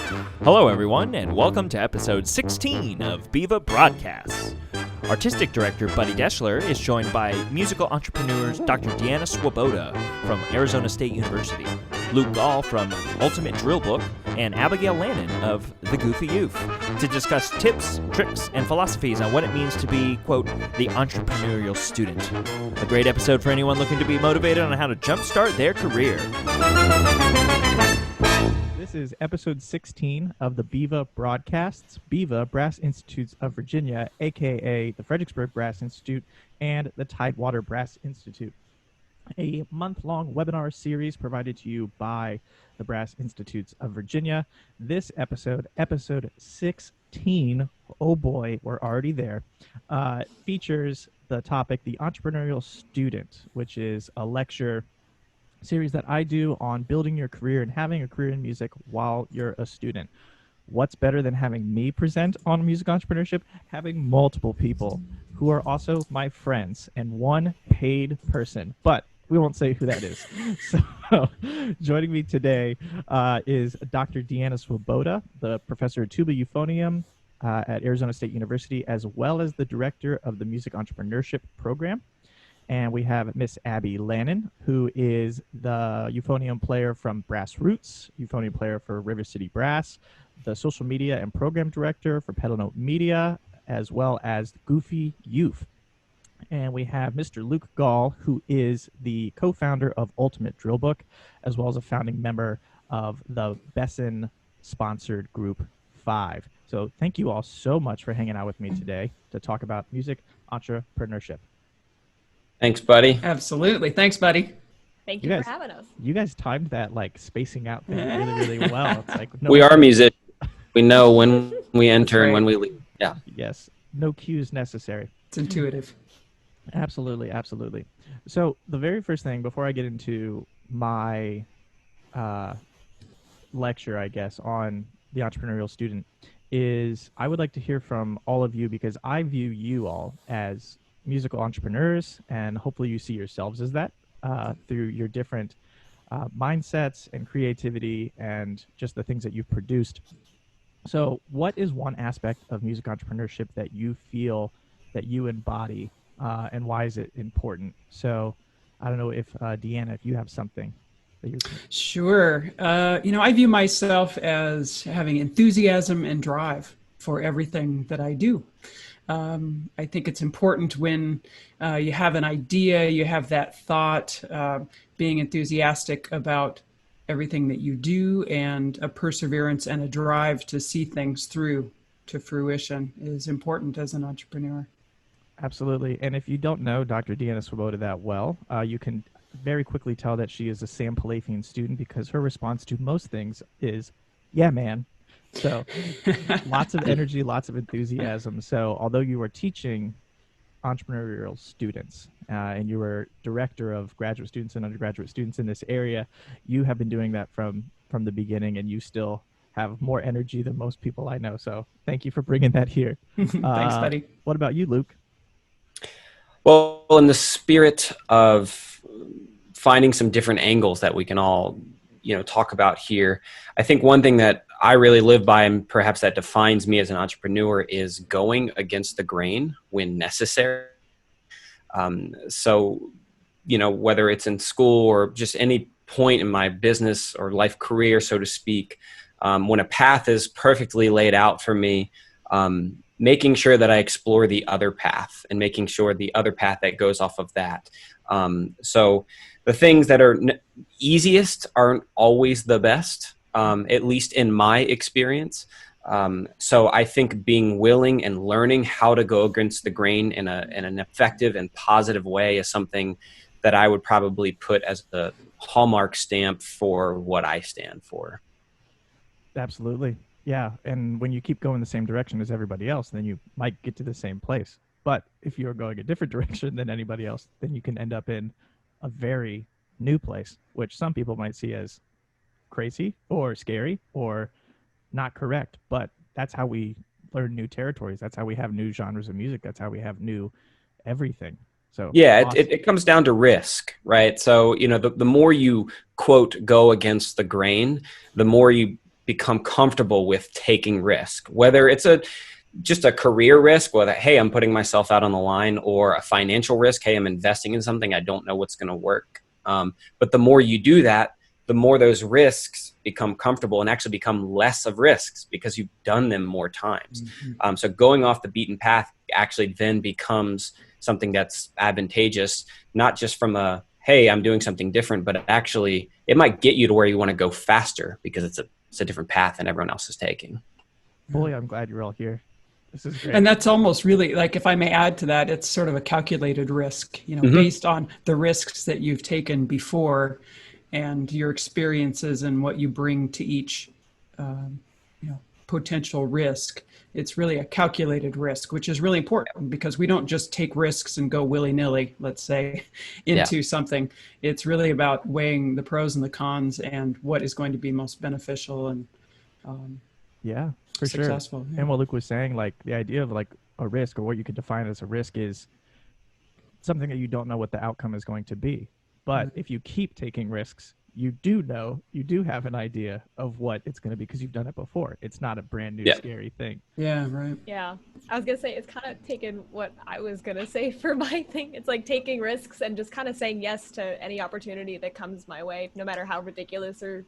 Hello, everyone, and welcome to episode 16 of Viva Broadcasts. Artistic director Buddy Deshler is joined by musical entrepreneurs Dr. Deanna Swoboda from Arizona State University, Luke Gall from Ultimate Drill Book, and Abigail Lannan of the Goofy Euph to discuss tips, tricks, and philosophies on what it means to be, quote, the entrepreneurial student. A great episode for anyone looking to be motivated on how to jumpstart their career. This is episode 16 of the BIVA Broadcasts, BIVA, Brass Institutes of Virginia, a.k.a. the Fredericksburg Brass Institute and the Tidewater Brass Institute. A month-long webinar series provided to you by the Brass Institutes of Virginia. This episode, episode 16, oh boy, we're already there, features the topic, the entrepreneurial student, which is a lecture series that I do on building your career and having a career in music while you're a student. What's better than having me present on music entrepreneurship? Having multiple people who are also my friends and one paid person, but we won't say who that is. So joining me today is Dr. Deanna Swoboda, the professor of Tuba euphonium at Arizona State University, as well as the director of the Music Entrepreneurship Program. And we have Miss Abby Lannan, who is the euphonium player from Brass Roots, euphonium player for River City Brass, the social media and program director for Pedal Note Media, as well as Goofy Euph. And we have Mr. Luke Gall, who is the co-founder of Ultimate Drill Book, as well as a founding member of the Besson-sponsored Group 5. So thank you all so much for hanging out with me today to talk about music entrepreneurship. Thanks, buddy. Absolutely. Thanks, buddy. Thank you for having us. You guys timed that like spacing out thing really well. It's like we are musicians. We know when we enter and when we leave. Yeah. Yes. No cues necessary. It's intuitive. Absolutely. Absolutely. So the very first thing before I get into my lecture, I guess, on the entrepreneurial student is I would like to hear from all of you because I view you all as musical entrepreneurs, and hopefully you see yourselves as that through your different mindsets and creativity and just the things that you've produced. So what is one aspect of music entrepreneurship that you feel that you embody, and why is it important? So I don't know if Deanna, if you have something that you Sure. I view myself as having enthusiasm and drive for everything that I do. I think it's important when you have an idea, you have that thought, being enthusiastic about everything that you do, and a perseverance and a drive to see things through to fruition is important as an entrepreneur. Absolutely. And if you don't know Dr. Deanna Swoboda that well, you can very quickly tell that she is a Sam Palafian student because her response to most things is, yeah, man. So lots of energy, lots of enthusiasm. So although you were teaching entrepreneurial students and you were director of graduate students and undergraduate students in this area, you have been doing that from the beginning, and you still have more energy than most people I know. So thank you for bringing that here. Thanks, buddy. What about you, Luke? Well, in the spirit of finding some different angles that we can all, talk about here, I think one thing that I really live by, and perhaps that defines me as an entrepreneur, is going against the grain when necessary. So, whether it's in school or just any point in my business or life career, so to speak, when a path is perfectly laid out for me, making sure that I explore the other path and making sure the other path that goes off of that. So the things that are easiest aren't always the best, at least in my experience. So I think being willing and learning how to go against the grain in an effective and positive way is something that I would probably put as the hallmark stamp for what I stand for. Absolutely. Yeah. And when you keep going the same direction as everybody else, then you might get to the same place. But if you're going a different direction than anybody else, then you can end up in a very new place, which some people might see as crazy or scary or not correct. But that's how we learn new territories. That's how we have new genres of music. That's how we have new everything. So yeah, awesome. it comes down to risk, right? So, the more you, quote, go against the grain, the more you become comfortable with taking risk, whether it's just a career risk, whether, hey, I'm putting myself out on the line, or a financial risk, hey, I'm investing in something, I don't know what's going to work. But the more you do that, the more those risks become comfortable and actually become less of risks because you've done them more times. So going off the beaten path actually then becomes something that's advantageous, not just from a, hey, I'm doing something different, but actually it might get you to where you want to go faster because it's a different path than everyone else is taking. Boy, I'm glad you're all here. This is great. And that's almost really, like, if I may add to that, it's sort of a calculated risk, based on the risks that you've taken before and your experiences and what you bring to each, potential risk. It's really a calculated risk, which is really important because we don't just take risks and go willy-nilly, let's say, into something. It's really about weighing the pros and the cons and what is going to be most beneficial and for successful. Sure. Yeah. And what Luke was saying, like the idea of like a risk, or what you could define as a risk, is something that you don't know what the outcome is going to be. But if you keep taking risks, you do have an idea of what it's going to be because you've done it before. It's not a brand new scary thing. Yeah, right. Yeah. I was going to say, it's kind of taken what I was going to say for my thing. It's like taking risks and just kind of saying yes to any opportunity that comes my way, no matter how ridiculous or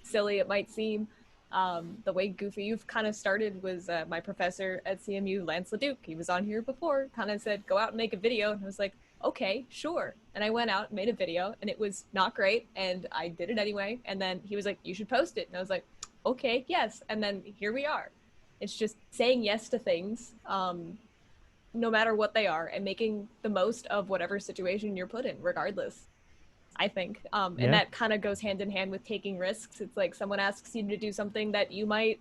silly it might seem. The way goofy you've kind of started was my professor at CMU, Lance LeDuc. He was on here before, kind of said, go out and make a video. And I was like, okay, sure. And I went out and made a video, and it was not great, and I did it anyway. And then he was like, you should post it. And I was like, okay, yes. And then here we are. It's just saying yes to things, no matter what they are, and making the most of whatever situation you're put in, regardless, I think. And that kind of goes hand in hand with taking risks. It's like someone asks you to do something that you might,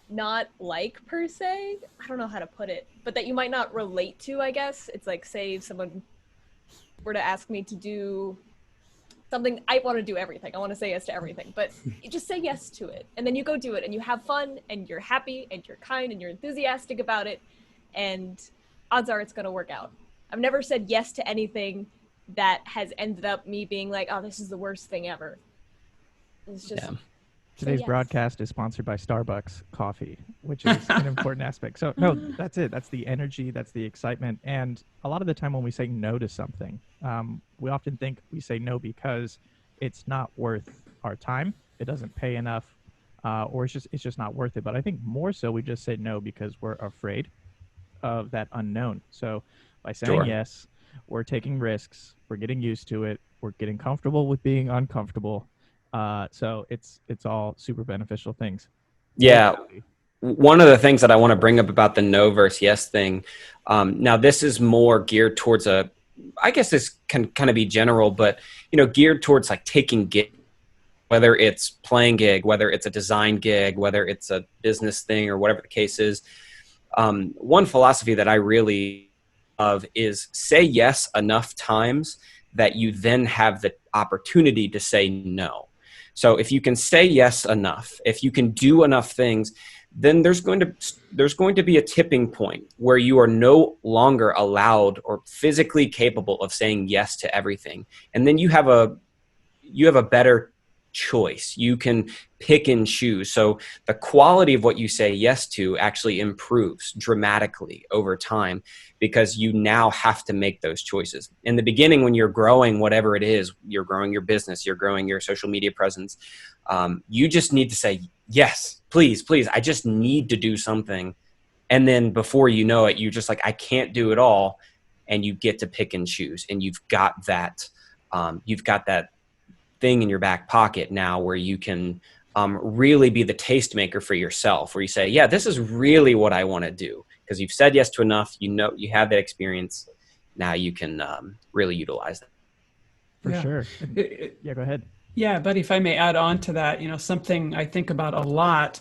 not like per se. I don't know how to put it, but that you might not relate to, I guess. It's like, say if someone were to ask me to do something, I want to do everything. I want to say yes to everything, but you just say yes to it. And then you go do it, and you have fun, and you're happy, and you're kind, and you're enthusiastic about it. And odds are it's going to work out. I've never said yes to anything that has ended up me being like, oh, this is the worst thing ever. It's just... Today's broadcast is sponsored by Starbucks coffee, which is an important aspect. So no, that's it. That's the energy. That's the excitement. And a lot of the time when we say no to something, we often think we say no because it's not worth our time. It doesn't pay enough, or it's just not worth it. But I think more so we just say no because we're afraid of that unknown. So by saying yes, we're taking risks. We're getting used to it. We're getting comfortable with being uncomfortable. So it's all super beneficial things. Yeah. One of the things that I want to bring up about the no versus yes thing. Now this is more geared towards I guess this can kind of be general, but geared towards like taking gig, whether it's playing gig, whether it's a design gig, whether it's a business thing or whatever the case is. One philosophy that I really love is say yes enough times that you then have the opportunity to say no. So if you can say yes enough, if you can do enough things, then there's going to be a tipping point where you are no longer allowed or physically capable of saying yes to everything. And then you have a better choice. You can pick and choose. So the quality of what you say yes to actually improves dramatically over time because you now have to make those choices. In the beginning, when you're growing whatever it is, you're growing your business, you're growing your social media presence, you just need to say, yes, please, I just need to do something. And then before you know it, you're just like, I can't do it all. And you get to pick and choose. And you've got that thing in your back pocket now where you can really be the tastemaker for yourself, where you say, yeah, this is really what I want to do. Because you've said yes to enough, you have that experience. Now you can really utilize that. For sure. Yeah, go ahead. Yeah, but if I may add on to that, something I think about a lot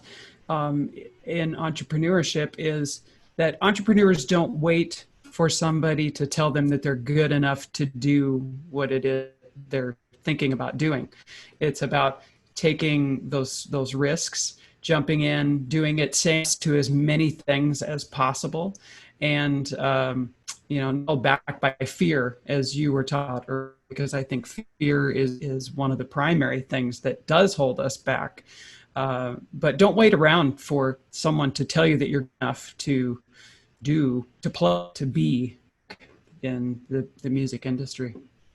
in entrepreneurship is that entrepreneurs don't wait for somebody to tell them that they're good enough to do what it is they're thinking about doing. It's about taking those risks, jumping in, doing it, saying yes to as many things as possible, and held back by fear, as you were taught, or because I think fear is one of the primary things that does hold us back. But don't wait around for someone to tell you that you're enough to be in the music industry.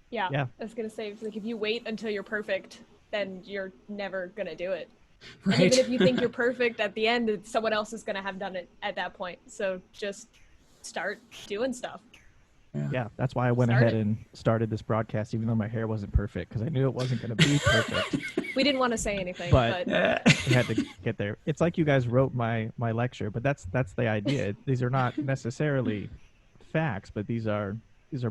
Yeah. Yeah. I was gonna say, like, if you wait until you're perfect, then you're never gonna do it. Right. And even if you think you're perfect, at the end, someone else is gonna have done it at that point. So just start doing stuff. Yeah, that's why I went ahead and started this broadcast, even though my hair wasn't perfect, because I knew it wasn't going to be perfect. We didn't want to say anything, But but we had to get there. It's like you guys wrote my lecture, but that's the idea. These are not necessarily facts, but these are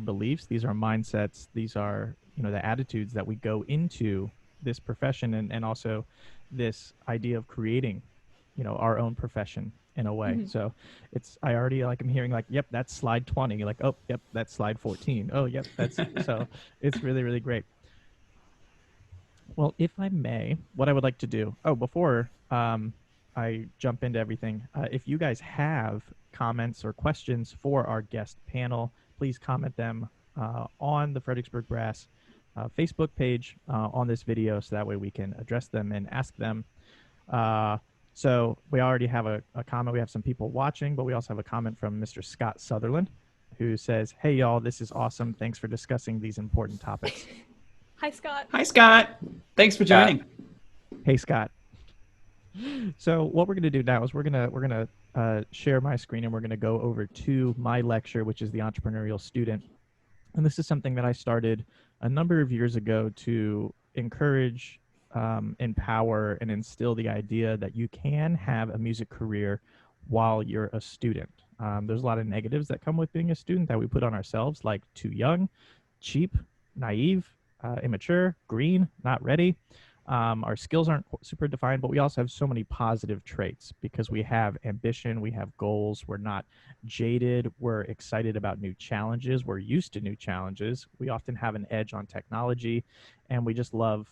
beliefs, these are mindsets, these are, you know, the attitudes that we go into this profession, and also this idea of creating, you know, our own profession in a way. So I already, like, I'm hearing, like, yep, that's slide 20. You're like, oh, yep, that's slide 14. Oh, yep, that's so it's really, really great. Well, if I may, what I would like to do, before I jump into everything, if you guys have comments or questions for our guest panel, please comment them on the Fredericksburg Brass Facebook page on this video, so that way we can address them and ask them. So we already have a comment. We have some people watching, but we also have a comment from Mr. Scott Sutherland, who says, "Hey, y'all, this is awesome. Thanks for discussing these important topics." Hi, Scott. Hi, Scott. Thanks for joining. Hey, Scott. So what we're going to do now is we're gonna share my screen, and we're going to go over to my lecture, which is the Entrepreneurial Student. And this is something that I started a number of years ago to encourage, empower, and instill the idea that you can have a music career while you're a student. There's a lot of negatives that come with being a student that we put on ourselves, like too young, cheap, naive, immature, green, not ready. Our skills aren't super defined, but we also have so many positive traits because we have ambition, we have goals, we're not jaded, we're excited about new challenges, we're used to new challenges, we often have an edge on technology, and we just love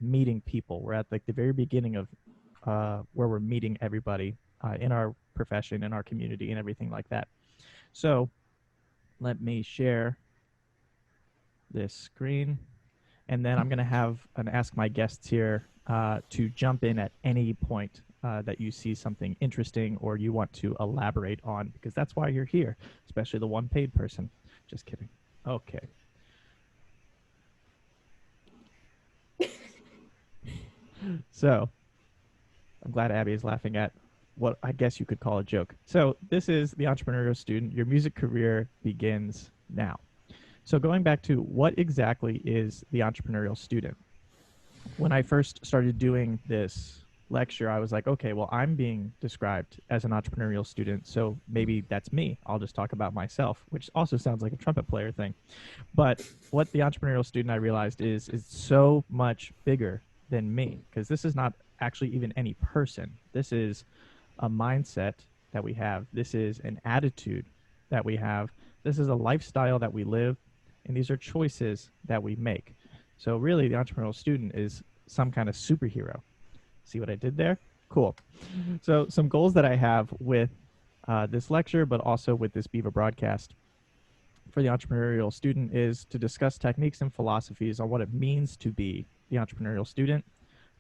meeting people. We're at, like, the very beginning of where we're meeting everybody in our profession, in our community, and everything like that. So let me share this screen, and then I'm going to have an ask my guests here to jump in at any point that you see something interesting or you want to elaborate on, because that's why you're here, especially the one paid person. Just kidding. Okay. So I'm glad Abby is laughing at what I guess you could call a joke. So this is the Entrepreneurial Student. Your music career begins now. So going back to what exactly is the Entrepreneurial Student? When I first started doing this lecture, I was like, okay, well, I'm being described as an entrepreneurial student, so maybe that's me. I'll just talk about myself, which also sounds like a trumpet player thing. But what the Entrepreneurial Student, I realized, is so much bigger than me, because this is not actually even any person. This is a mindset that we have. This is an attitude that we have. This is a lifestyle that we live, and these are choices that we make. So really, the Entrepreneurial Student is some kind of superhero. See what I did there? Cool. So some goals that I have with this lecture, but also with this BIVA broadcast for the Entrepreneurial Student, is to discuss techniques and philosophies on what it means to be the entrepreneurial student,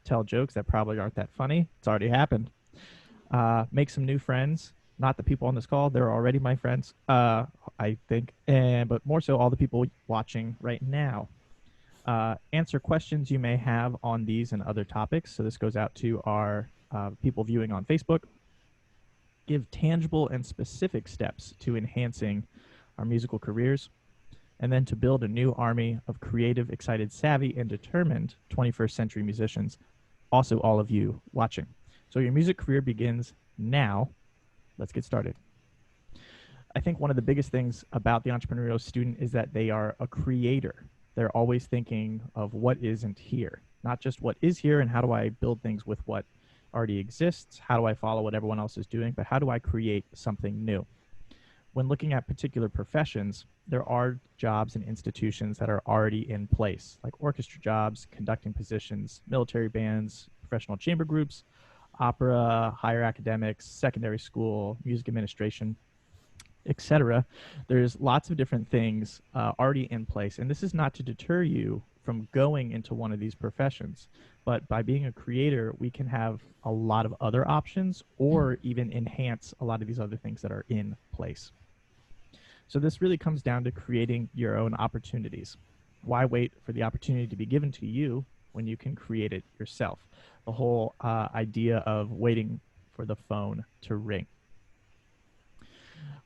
tell jokes that probably aren't that funny. It's already happened. Make some new friends. Not the people on this call. They're already my friends, I think. But more so all the people watching right now. Answer questions you may have on these and other topics. So this goes out to our people viewing on Facebook. Give tangible and specific steps to enhancing our musical careers. And then to build a new army of creative, excited, savvy, and determined 21st century musicians. Also all of you watching. So your music career begins now. Let's get started. I think one of the biggest things about the Entrepreneurial Student is that they are a creator. They're always thinking of what isn't here, not just what is here and how do I build things with what already exists, how do I follow what everyone else is doing, but how do I create something new? When looking at particular professions, there are jobs and institutions that are already in place, like orchestra jobs, conducting positions, military bands, professional chamber groups, opera, higher academics, secondary school, music administration, etc. There's lots of different things already in place, and this is not to deter you from going into one of these professions. But by being a creator, we can have a lot of other options or even enhance a lot of these other things that are in place. So this really comes down to creating your own opportunities. Why wait for the opportunity to be given to you when you can create it yourself? The whole idea of waiting for the phone to ring.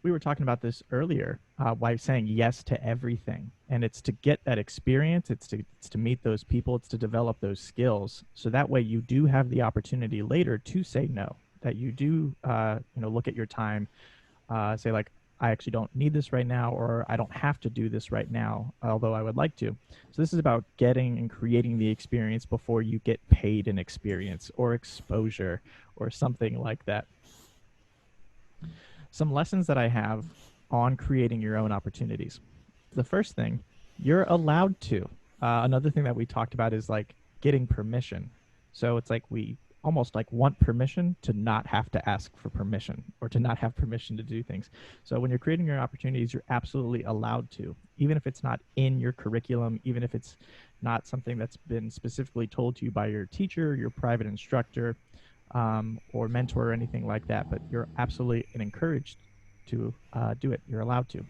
We were talking about this earlier, why saying yes to everything. And it's to get that experience, it's to meet those people, it's to develop those skills. So that way you do have the opportunity later to say no, that you do, look at your time, say like, I actually don't need this right now, or I don't have to do this right now, although I would like to. So this is about getting and creating the experience before you get paid an experience or exposure or something like that. Some lessons that I have on creating your own opportunities. The first thing, you're allowed to. Another thing that we talked about is like getting permission. So it's like we almost like want permission to not have to ask for permission or to not have permission to do things. So when you're creating your opportunities, you're absolutely allowed to, even if it's not in your curriculum, even if it's not something that's been specifically told to you by your teacher, your private instructor, or mentor or anything like that, but you're absolutely encouraged to do it. You're allowed to.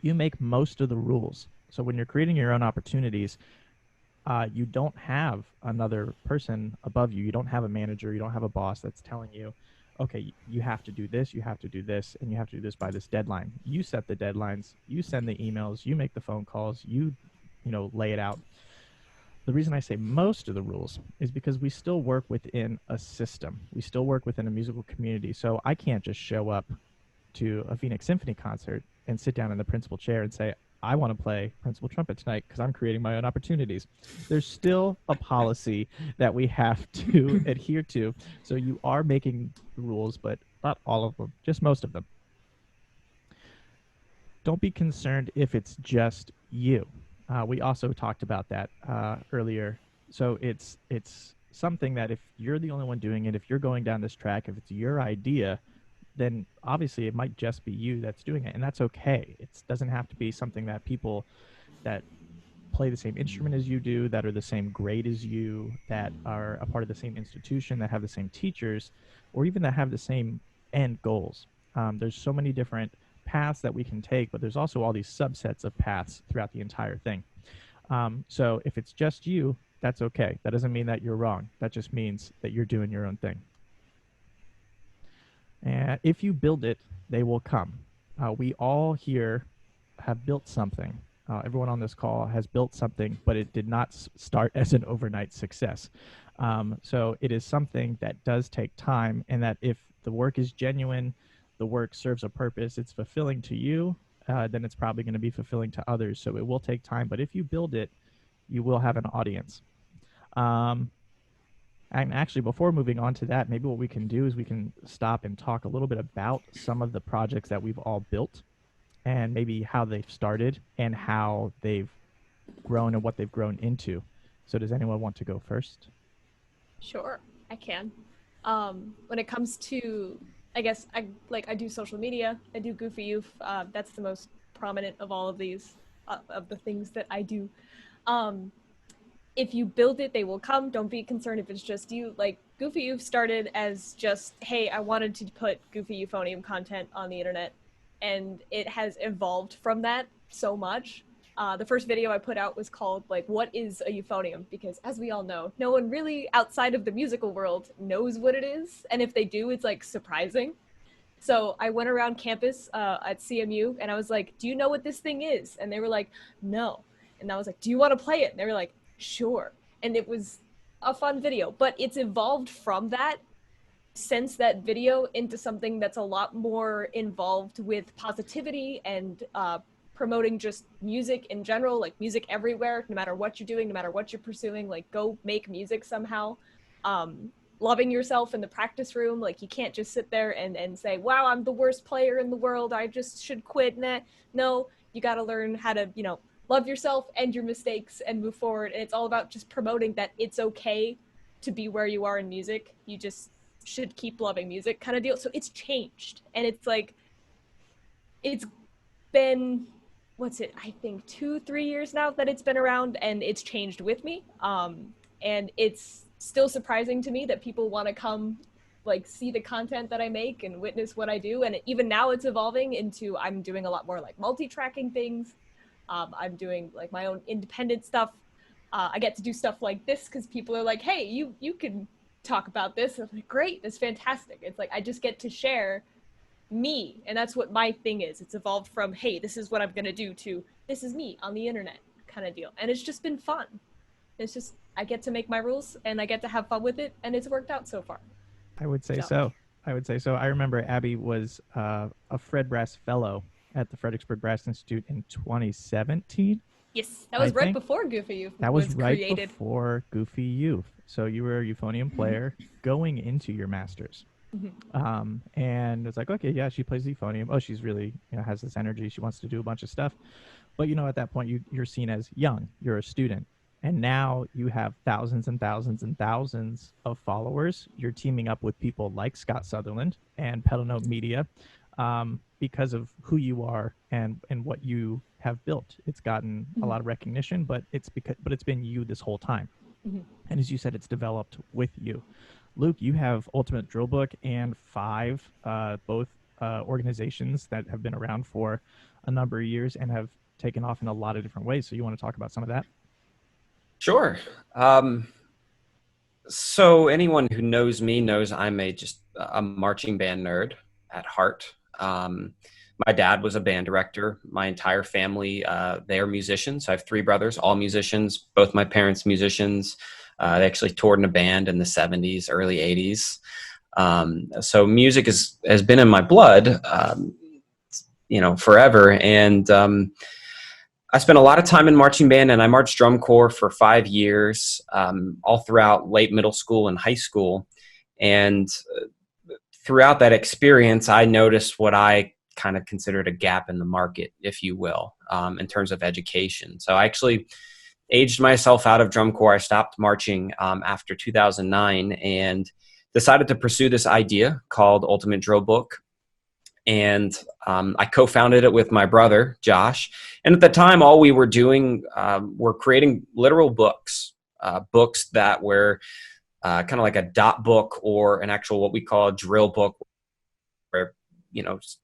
You make most of the rules. So when you're creating your own opportunities, you don't have another person above you. You don't have a manager. You don't have a boss that's telling you, okay, you have to do this, you have to do this, and you have to do this by this deadline. You set the deadlines. You send the emails. You make the phone calls. You lay it out. The reason I say most of the rules is because we still work within a system. We still work within a musical community. So I can't just show up to a Phoenix Symphony concert and sit down in the principal chair and say, I want to play principal trumpet tonight because I'm creating my own opportunities. There's still a policy that we have to adhere to. So you are making the rules, but not all of them, just most of them. Don't be concerned if it's just you. We also talked about that earlier. So it's something that if you're the only one doing it, if you're going down this track, if it's your idea, then obviously it might just be you that's doing it, and that's okay. It doesn't have to be something that people that play the same instrument as you do, that are the same grade as you, that are a part of the same institution, that have the same teachers, or even that have the same end goals. There's so many different paths that we can take, but there's also all these subsets of paths throughout the entire thing. So if it's just you, that's okay. That doesn't mean that you're wrong. That just means that you're doing your own thing. And if you build it, they will come. We all here have built something. Everyone on this call has built something, but it did not start as an overnight success. So it is something that does take time, and that if the work is genuine, the work serves a purpose, it's fulfilling to you, then it's probably going to be fulfilling to others. So it will take time, but if you build it, you will have an audience. And actually, before moving on to that, maybe what we can do is we can stop and talk a little bit about some of the projects that we've all built and maybe how they've started and how they've grown and what they've grown into. So does anyone want to go first? Sure, I can. When it comes to, I guess, I do social media. I do Goofy Euph. That's the most prominent of all of these, of the things that I do. If you build it, they will come. Don't be concerned if it's just you. Like, Goofy Euph started as just, hey, I wanted to put Goofy Euphonium content on the internet, and it has evolved from that so much. The first video I put out was called, like, what is a euphonium? Because as we all know, no one really outside of the musical world knows what it is. And if they do, it's like surprising. So I went around campus at CMU and I was like, do you know what this thing is? And they were like, no. And I was like, do you want to play it? And they were like, sure. And it was a fun video, but it's evolved from that since that video into something that's a lot more involved with positivity and promoting just music in general, like music everywhere, no matter what you're doing, no matter what you're pursuing, like go make music somehow. Loving yourself in the practice room, like you can't just sit there and say, wow, I'm the worst player in the world, I just should quit. Nah. No, you got to learn how to, love yourself and your mistakes and move forward. And it's all about just promoting that it's okay to be where you are in music. You just should keep loving music kind of deal. So it's changed. And it's like, it's been, I think 2-3 years now that it's been around, and it's changed with me. And it's still surprising to me that people want to come like see the content that I make and witness what I do. And even now it's evolving into, I'm doing a lot more like multi-tracking things. I'm doing like my own independent stuff. I get to do stuff like this because people are like, hey, you can talk about this. I'm like, great, that's fantastic. It's like I just get to share me, and that's what my thing is. It's evolved from, hey, this is what I'm gonna do, to this is me on the internet kind of deal. And it's just been fun. It's just, I get to make my rules and I get to have fun with it, and it's worked out so far. I would say so. I would say so. I remember Abby was a Fred Brass Fellow at the Fredericksburg Brass Institute in 2017. Yes, that was right before Goofy Youth. That was right created. before Goofy Youth. So you were a euphonium player going into your master's. And it's like, okay, yeah, she plays the euphonium. Oh, she's really, has this energy. She wants to do a bunch of stuff. But, at that point, you're seen as young. You're a student. And now you have thousands and thousands and thousands of followers. You're teaming up with people like Scott Sutherland and Pedal Note Media because of who you are and what you have built. It's gotten a lot of recognition, but it's been you this whole time. And as you said, it's developed with you. Luke, you have Ultimate Drill Book and 5, both organizations that have been around for a number of years and have taken off in a lot of different ways. So you want to talk about some of that? Sure. So anyone who knows me knows I'm just a marching band nerd at heart. My dad was a band director. My entire family, they are musicians. I have 3 brothers, all musicians, both my parents musicians. They actually toured in a band in the 70s, early 80s. So music has been in my blood, forever. And I spent a lot of time in marching band, and I marched drum corps for 5 years, all throughout late middle school and high school. And throughout that experience, I noticed what I kind of considered a gap in the market, if you will, in terms of education. So I actually aged myself out of drum corps. I stopped marching after 2009 and decided to pursue this idea called Ultimate Drill Book. And I co-founded it with my brother, Josh. And at the time, all we were doing were creating literal books, books that were kind of like a dot book or an actual what we call a drill book, where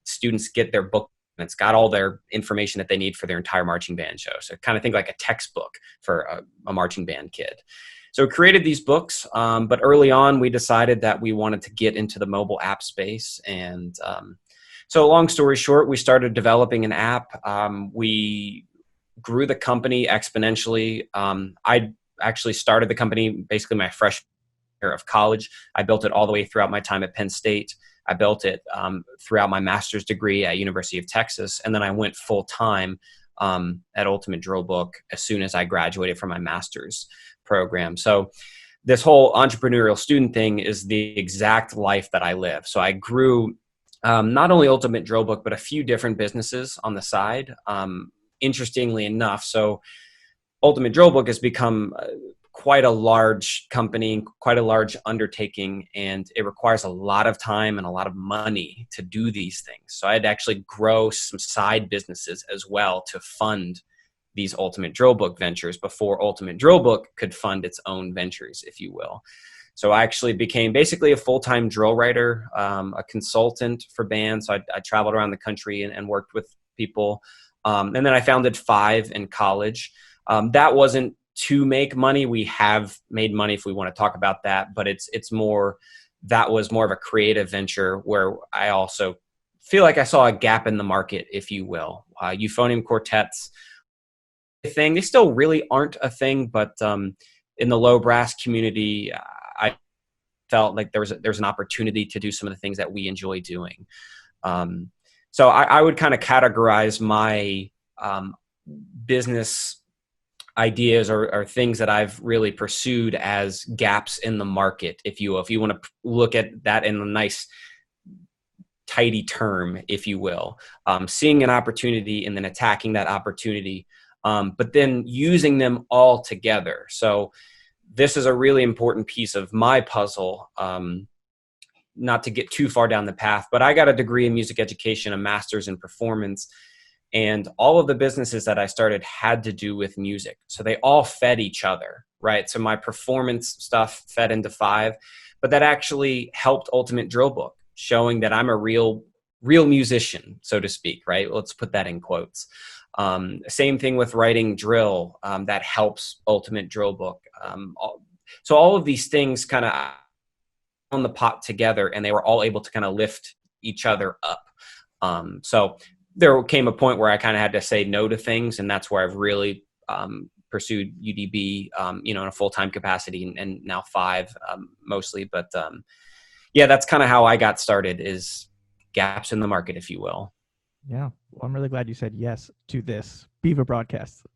students get their book and it's got all their information that they need for their entire marching band show. So kind of think like a textbook for a marching band kid. So we created these books, but early on we decided that we wanted to get into the mobile app space. And so long story short, we started developing an app. We grew the company exponentially. I actually started the company basically my freshman year of college. I built it all the way throughout my time at Penn State. I built it throughout my master's degree at University of Texas. And then I went full time at Ultimate Drill Book as soon as I graduated from my master's program. So this whole entrepreneurial student thing is the exact life that I live. So I grew not only Ultimate Drill Book, but a few different businesses on the side. Interestingly enough, so Ultimate Drill Book has become quite a large company, quite a large undertaking, and it requires a lot of time and a lot of money to do these things. So I had to actually grow some side businesses as well to fund these Ultimate Drill Book ventures before Ultimate Drill Book could fund its own ventures, if you will. So I actually became basically a full-time drill writer, a consultant for bands. So I traveled around the country and worked with people. And then I founded 5 in college. That wasn't to make money. We have made money if we want to talk about that, but that was more of a creative venture where I also feel like I saw a gap in the market, if you will. Euphonium quartets, a thing. They still really aren't a thing, but in the low brass community, I felt like there's an opportunity to do some of the things that we enjoy doing. So I would kind of categorize my business ideas or things that I've really pursued as gaps in the market, if you will. If you want to look at that in a nice, tidy term, if you will. Seeing an opportunity and then attacking that opportunity, but then using them all together. So this is a really important piece of my puzzle, not to get too far down the path, but I got a degree in music education, a master's in performance. And all of the businesses that I started had to do with music. So they all fed each other, right? So my performance stuff fed into Five, but that actually helped Ultimate Drill Book, showing that I'm a real musician, so to speak, right? Let's put that in quotes. Same thing with writing drill, that helps Ultimate Drill Book. So all of these things kind of on the pot together, and they were all able to kind of lift each other up. So there came a point where I kind of had to say no to things, and that's where I've really pursued UDB, in a full-time capacity, and now Five mostly. But yeah, that's kind of how I got started, is gaps in the market, if you will. Yeah. Well, I'm really glad you said yes to this Beaver broadcast.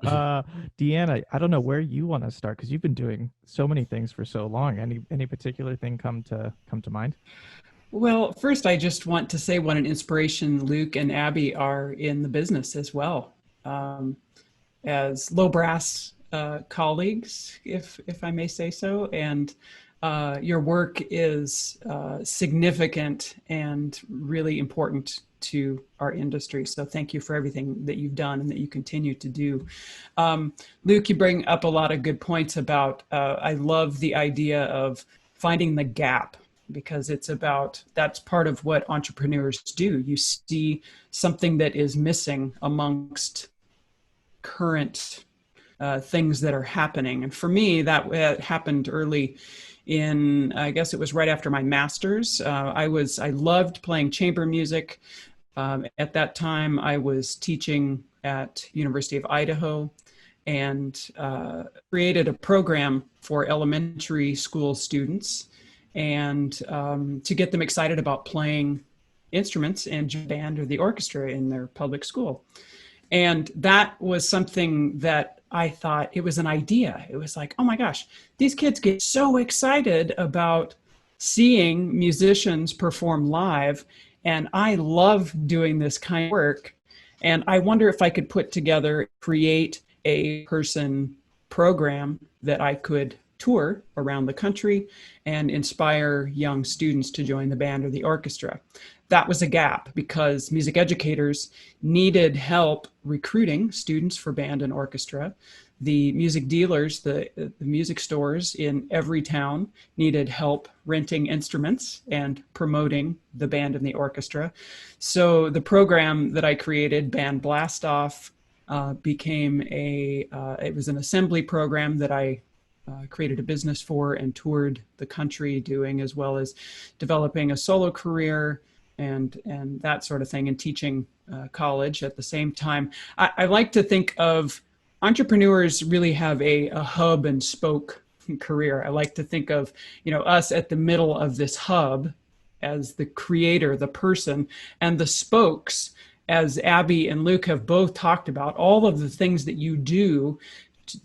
Deanna, I don't know where you want to start, because you've been doing so many things for so long. Any particular thing come to mind? Well, first, I just want to say what an inspiration Luke and Abby are in the business as well, as low brass colleagues, if I may say so. And your work is significant and really important to our industry. So thank you for everything that you've done and that you continue to do. Luke, you bring up a lot of good points about, I love the idea of finding the gap, because that's part of what entrepreneurs do. You see something that is missing amongst current things that are happening. And for me, that happened early in, I guess it was right after my master's. I loved playing chamber music. At that time, I was teaching at University of Idaho, and created a program for elementary school students, and to get them excited about playing instruments and band or the orchestra in their public school. And that was something that I thought, it was an idea. It was like, oh my gosh, these kids get so excited about seeing musicians perform live. And I love doing this kind of work. And I wonder if I could create a person program that I could tour around the country and inspire young students to join the band or the orchestra. That was a gap, because music educators needed help recruiting students for band and orchestra. The music dealers, the music stores in every town needed help renting instruments and promoting the band and the orchestra. So the program that I created, Band Blast Off, became it was an assembly program that I created a business for and toured the country doing, as well as developing a solo career and that sort of thing, and teaching college at the same time. I like to think of entrepreneurs really have a hub and spoke career. I like to think of, us at the middle of this hub as the creator, the person, and the spokes, as Abby and Luke have both talked about, all of the things that you do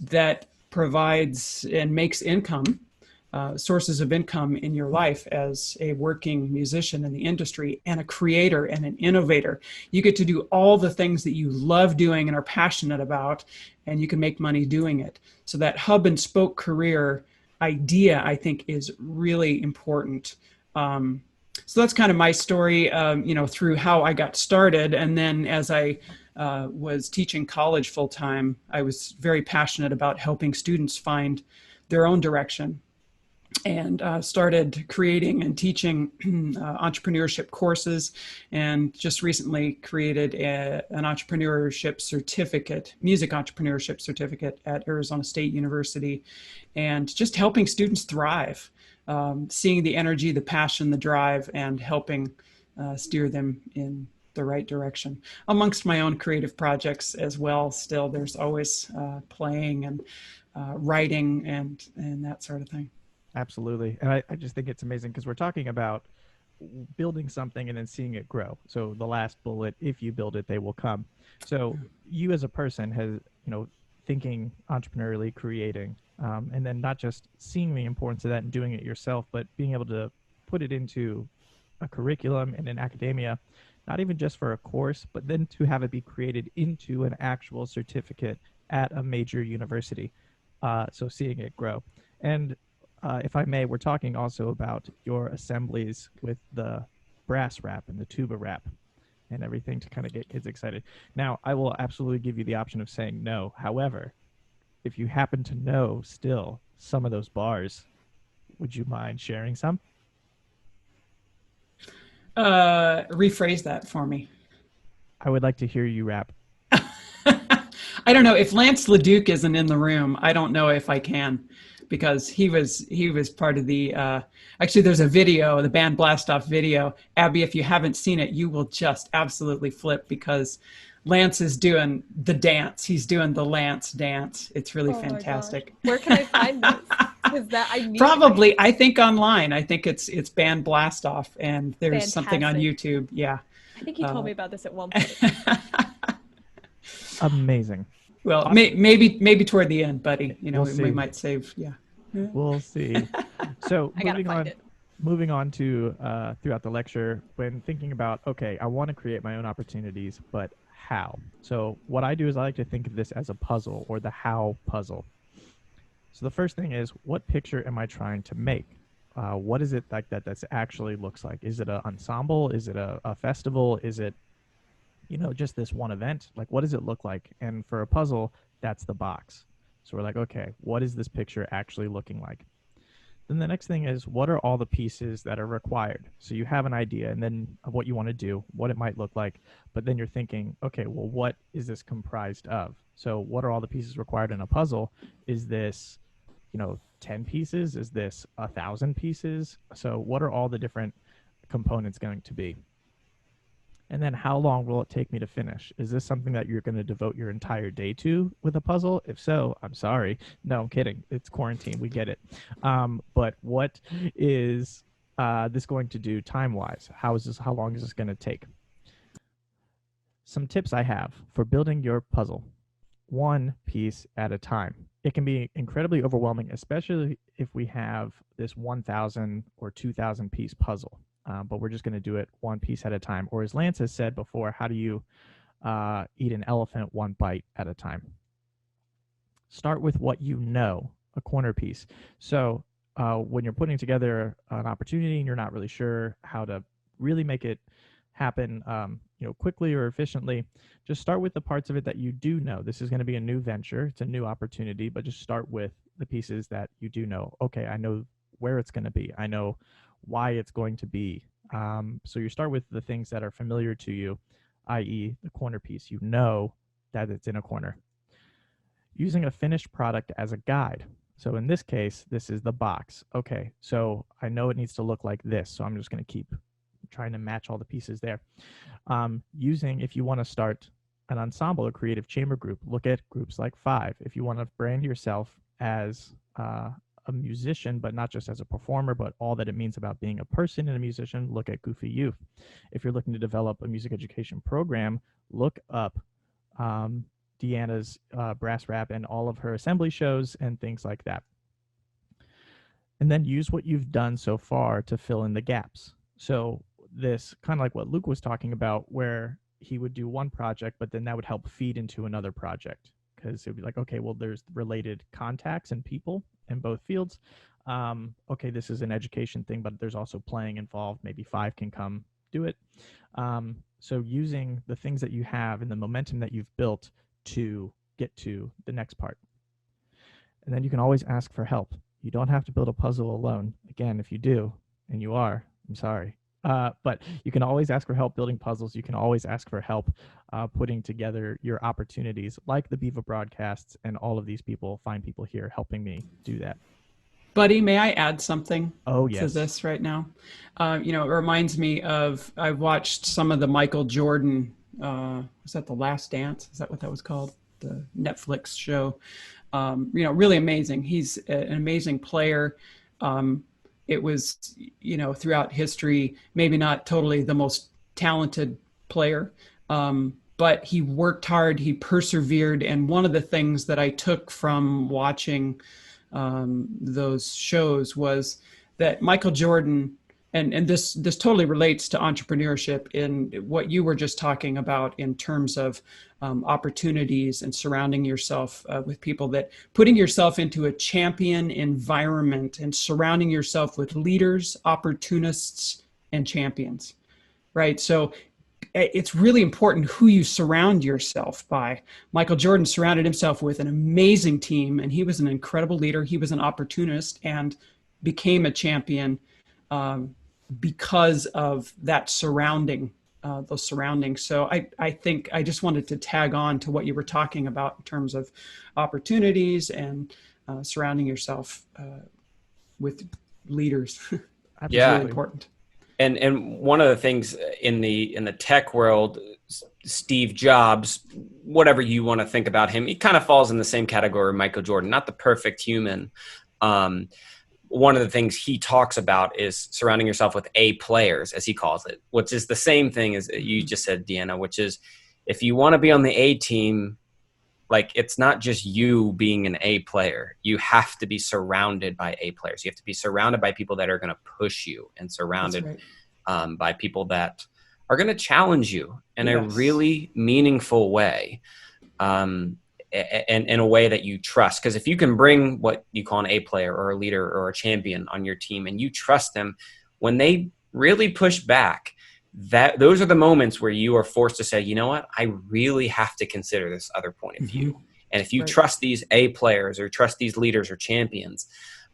that provides and makes income, sources of income in your life as a working musician in the industry, and a creator and an innovator. You get to do all the things that you love doing and are passionate about, and you can make money doing it. So that hub and spoke career idea, I think, is really important. So that's kind of my story, through how I got started. And then as I was teaching college full time, I was very passionate about helping students find their own direction, and started creating and teaching entrepreneurship courses, and just recently created an entrepreneurship certificate, music entrepreneurship certificate at Arizona State University, and just helping students thrive, seeing the energy, the passion, the drive, and helping steer them in the right direction. Amongst my own creative projects as well, still there's always playing and writing and that sort of thing. Absolutely. And I just think it's amazing, because we're talking about building something and then seeing it grow. So the last bullet, if you build it, they will come. So you as a person has, thinking entrepreneurially, creating, and then not just seeing the importance of that and doing it yourself, but being able to put it into a curriculum and in academia, not even just for a course, but then to have it be created into an actual certificate at a major university. So seeing it grow. And if I may, we're talking also about your assemblies with the brass wrap and the tuba wrap. and everything to kind of get kids excited. Now, I will absolutely give you the option of saying no. However, if you happen to know still some of those bars, would you mind sharing some? Rephrase that for me. I would like to hear you rap. I don't know if Lance LeDuc isn't in the room. I don't know if I can, because he was part of the. Actually, there's a video, the band Blast Off video. Abby, if you haven't seen it, you will just absolutely flip, because Lance is doing the dance. He's doing the Lance dance. It's really fantastic. Where can I find this? Because that I need Probably, I think online. I think it's band Blast Off, and there's something on Fantastic. YouTube. Yeah. I think he told me about this at one point. Amazing. Well, maybe toward the end, buddy. You know, We'll see. we might save. Yeah. We'll see. So I gotta find it. moving on to throughout the lecture, when thinking about, okay, I want to create my own opportunities, but how? So what I do is I like to think of this as a puzzle, or the how puzzle. So the first thing is, what picture am I trying to make? What is it like that's actually looks like? Is it an ensemble? Is it a festival? Is it, just this one event? Like, what does it look like? And for a puzzle, that's the box. So we're like, okay, what is this picture actually looking like? Then the next thing is, what are all the pieces that are required? So you have an idea, and then of what you want to do, what it might look like, but then you're thinking, okay, well, what is this comprised of? So what are all the pieces required in a puzzle? Is this, 10 pieces? Is this 1,000 pieces? So what are all the different components going to be? And then how long will it take me to finish? Is this something that you're going to devote your entire day to with a puzzle? If so, I'm sorry. No, I'm kidding. It's quarantine. We get it. But what is this going to do time-wise? How long is this going to take? Some tips I have for building your puzzle. One piece at a time. It can be incredibly overwhelming, especially if we have this 1,000 or 2,000 piece puzzle. But we're just going to do it one piece at a time. Or as Lance has said before, how do you eat an elephant one bite at a time? Start with what you know, a corner piece. So when you're putting together an opportunity and you're not really sure how to really make it happen quickly or efficiently, just start with the parts of it that you do know. This is going to be a new venture. It's a new opportunity, but just start with the pieces that you do know. Okay, I know where it's going to be. I know why it's going to be. So you start with the things that are familiar to you, i.e. the corner piece. You know that it's in a corner. Using a finished product as a guide. So in this case, this is the box. Okay, so I know it needs to look like this, so I'm just going to keep trying to match all the pieces there. If you want to start an ensemble or creative chamber group, look at groups like 5. If you want to brand yourself as a musician, but not just as a performer, but all that it means about being a person and a musician, look at Goofy Youth. If you're looking to develop a music education program, look up Deanna's brass rap and all of her assembly shows and things like that. And then use what you've done so far to fill in the gaps. So this kind of like what Luke was talking about, where he would do one project, but then that would help feed into another project, because it would be like, okay, well, there's related contacts and people in both fields. Okay, this is an education thing, but there's also playing involved. Maybe 5 can come do it. So using the things that you have and the momentum that you've built to get to the next part. And then you can always ask for help. You don't have to build a puzzle alone. Again, if you do, and you are, I'm sorry. But you can always ask for help building puzzles. You can always ask for help putting together your opportunities, like the Biva broadcasts, and all of these fine people here helping me do that. Buddy, may I add something to this right now? It reminds me of, I've watched some of the Michael Jordan, was that The Last Dance? Is that what that was called? The Netflix show. Really amazing. He's an amazing player. It was, throughout history, maybe not totally the most talented player, but he worked hard, he persevered. And one of the things that I took from watching those shows was that Michael Jordan, and this totally relates to entrepreneurship in what you were just talking about in terms of opportunities and surrounding yourself with people, that putting yourself into a champion environment and surrounding yourself with leaders, opportunists, and champions, right? So it's really important who you surround yourself by. Michael Jordan surrounded himself with an amazing team, and he was an incredible leader. He was an opportunist and became a champion because of that those surroundings. So I think I just wanted to tag on to what you were talking about in terms of opportunities and surrounding yourself with leaders. That's Yeah. really important. And one of the things in the tech world, Steve Jobs, whatever you want to think about him, he kind of falls in the same category of Michael Jordan, not the perfect human. One of the things he talks about is surrounding yourself with A players, as he calls it, which is the same thing as you just said, Deanna, which is if you want to be on the A team, like it's not just you being an A player. You have to be surrounded by A players. You have to be surrounded by people that are going to push you and surrounded by people that are going to challenge you in a really meaningful way. And in a way that you trust. Because if you can bring what you call an A player or a leader or a champion on your team and you trust them, when they really push back, those are the moments where you are forced to say, you know what, I really have to consider this other point of view. And if you trust these A players or trust these leaders or champions,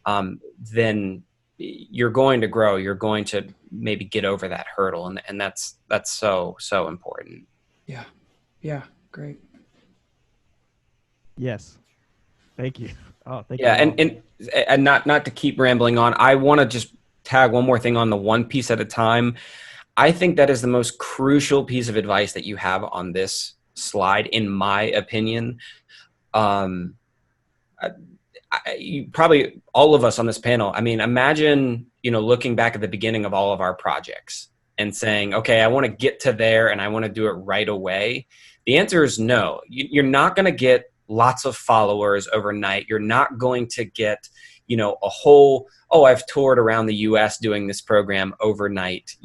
then you're going to grow. You're going to maybe get over that hurdle. And that's so important. Yeah. Yeah. Great. Yes. Thank you. Oh, thank you. Yeah. And not to keep rambling on, I want to just tag one more thing on the one piece at a time. I think that is the most crucial piece of advice that you have on this slide, in my opinion. Probably all of us on this panel, I mean, imagine, looking back at the beginning of all of our projects and saying, okay, I want to get to there and I want to do it right away. The answer is no. You're not going to get lots of followers overnight. You're not going to get, a whole, I've toured around the US doing this program overnight.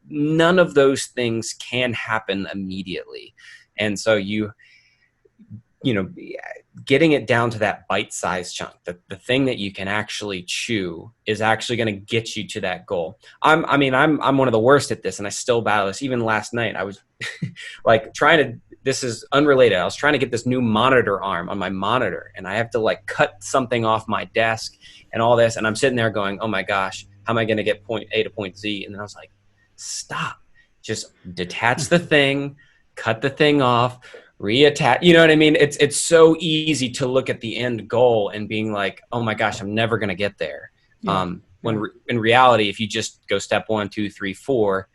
None of those things can happen immediately. And so getting it down to that bite-sized chunk, the thing that you can actually chew is actually going to get you to that goal. I'm one of the worst at this, and I still battle this. Even last night, I was this is unrelated. I was trying to get this new monitor arm on my monitor, and I have to cut something off my desk and all this. And I'm sitting there going, oh my gosh, how am I going to get point A to point Z? And then I was like, stop, just detach the thing, cut the thing off, reattach. You know what I mean? It's so easy to look at the end goal and being like, oh my gosh, I'm never going to get there. When in reality, if you just go step 1, 2, 3, 4,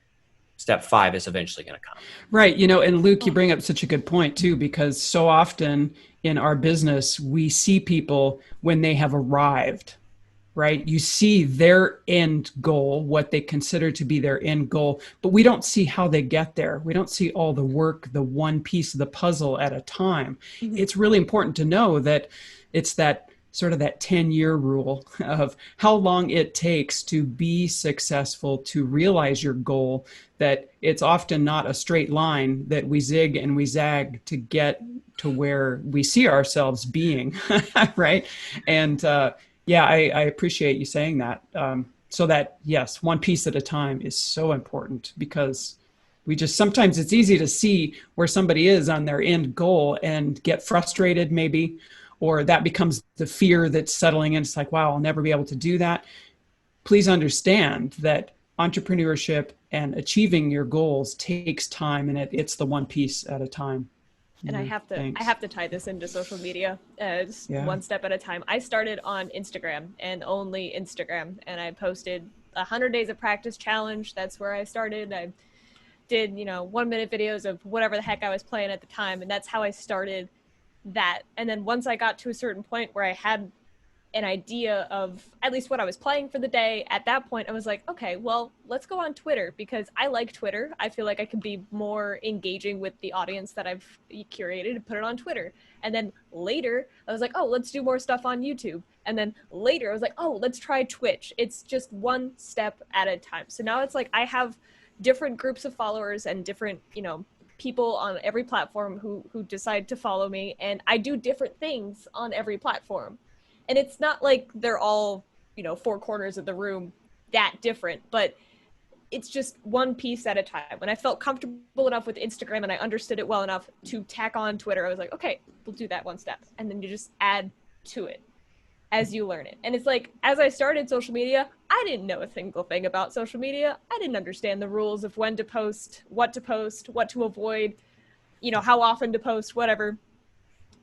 step 5 is eventually going to come. Right. And Luke, you bring up such a good point too, because so often in our business, we see people when they have arrived, right? You see their end goal, what they consider to be their end goal, but we don't see how they get there. We don't see all the work, the one piece of the puzzle at a time. Mm-hmm. It's really important to know that it's that sort of that 10-year rule of how long it takes to be successful, to realize your goal, that it's often not a straight line, that we zig and we zag to get to where we see ourselves being, right? And I appreciate you saying that. So that, yes, one piece at a time is so important, because sometimes it's easy to see where somebody is on their end goal and get frustrated maybe, or that becomes the fear that's settling in. It's like, wow, I'll never be able to do that. Please understand that entrepreneurship and achieving your goals takes time, and it's the one piece at a time. And I have to tie this into social media, one step at a time. I started on Instagram and only Instagram, and I posted 100 days of practice challenge. That's where I started. I did, 1-minute videos of whatever the heck I was playing at the time. And that's how I started that. And then once I got to a certain point where I had an idea of at least what I was playing for the day, at that point I was like, okay, well, let's go on Twitter, because I like Twitter. I feel like I can be more engaging with the audience that I've curated and put it on Twitter. And then later I was like, oh, let's do more stuff on YouTube. And then later I was like, oh, let's try Twitch. It's just one step at a time. So now it's like I have different groups of followers and different, people on every platform who decide to follow me, and I do different things on every platform. And it's not like they're all, 4 corners of the room that different, but it's just one piece at a time. When I felt comfortable enough with Instagram and I understood it well enough to tack on Twitter, I was like, okay, we'll do that one step. And then you just add to it as you learn it. And it's like, as I started social media, I didn't know a single thing about social media. I didn't understand the rules of when to post, what to avoid, you know, how often to post, whatever.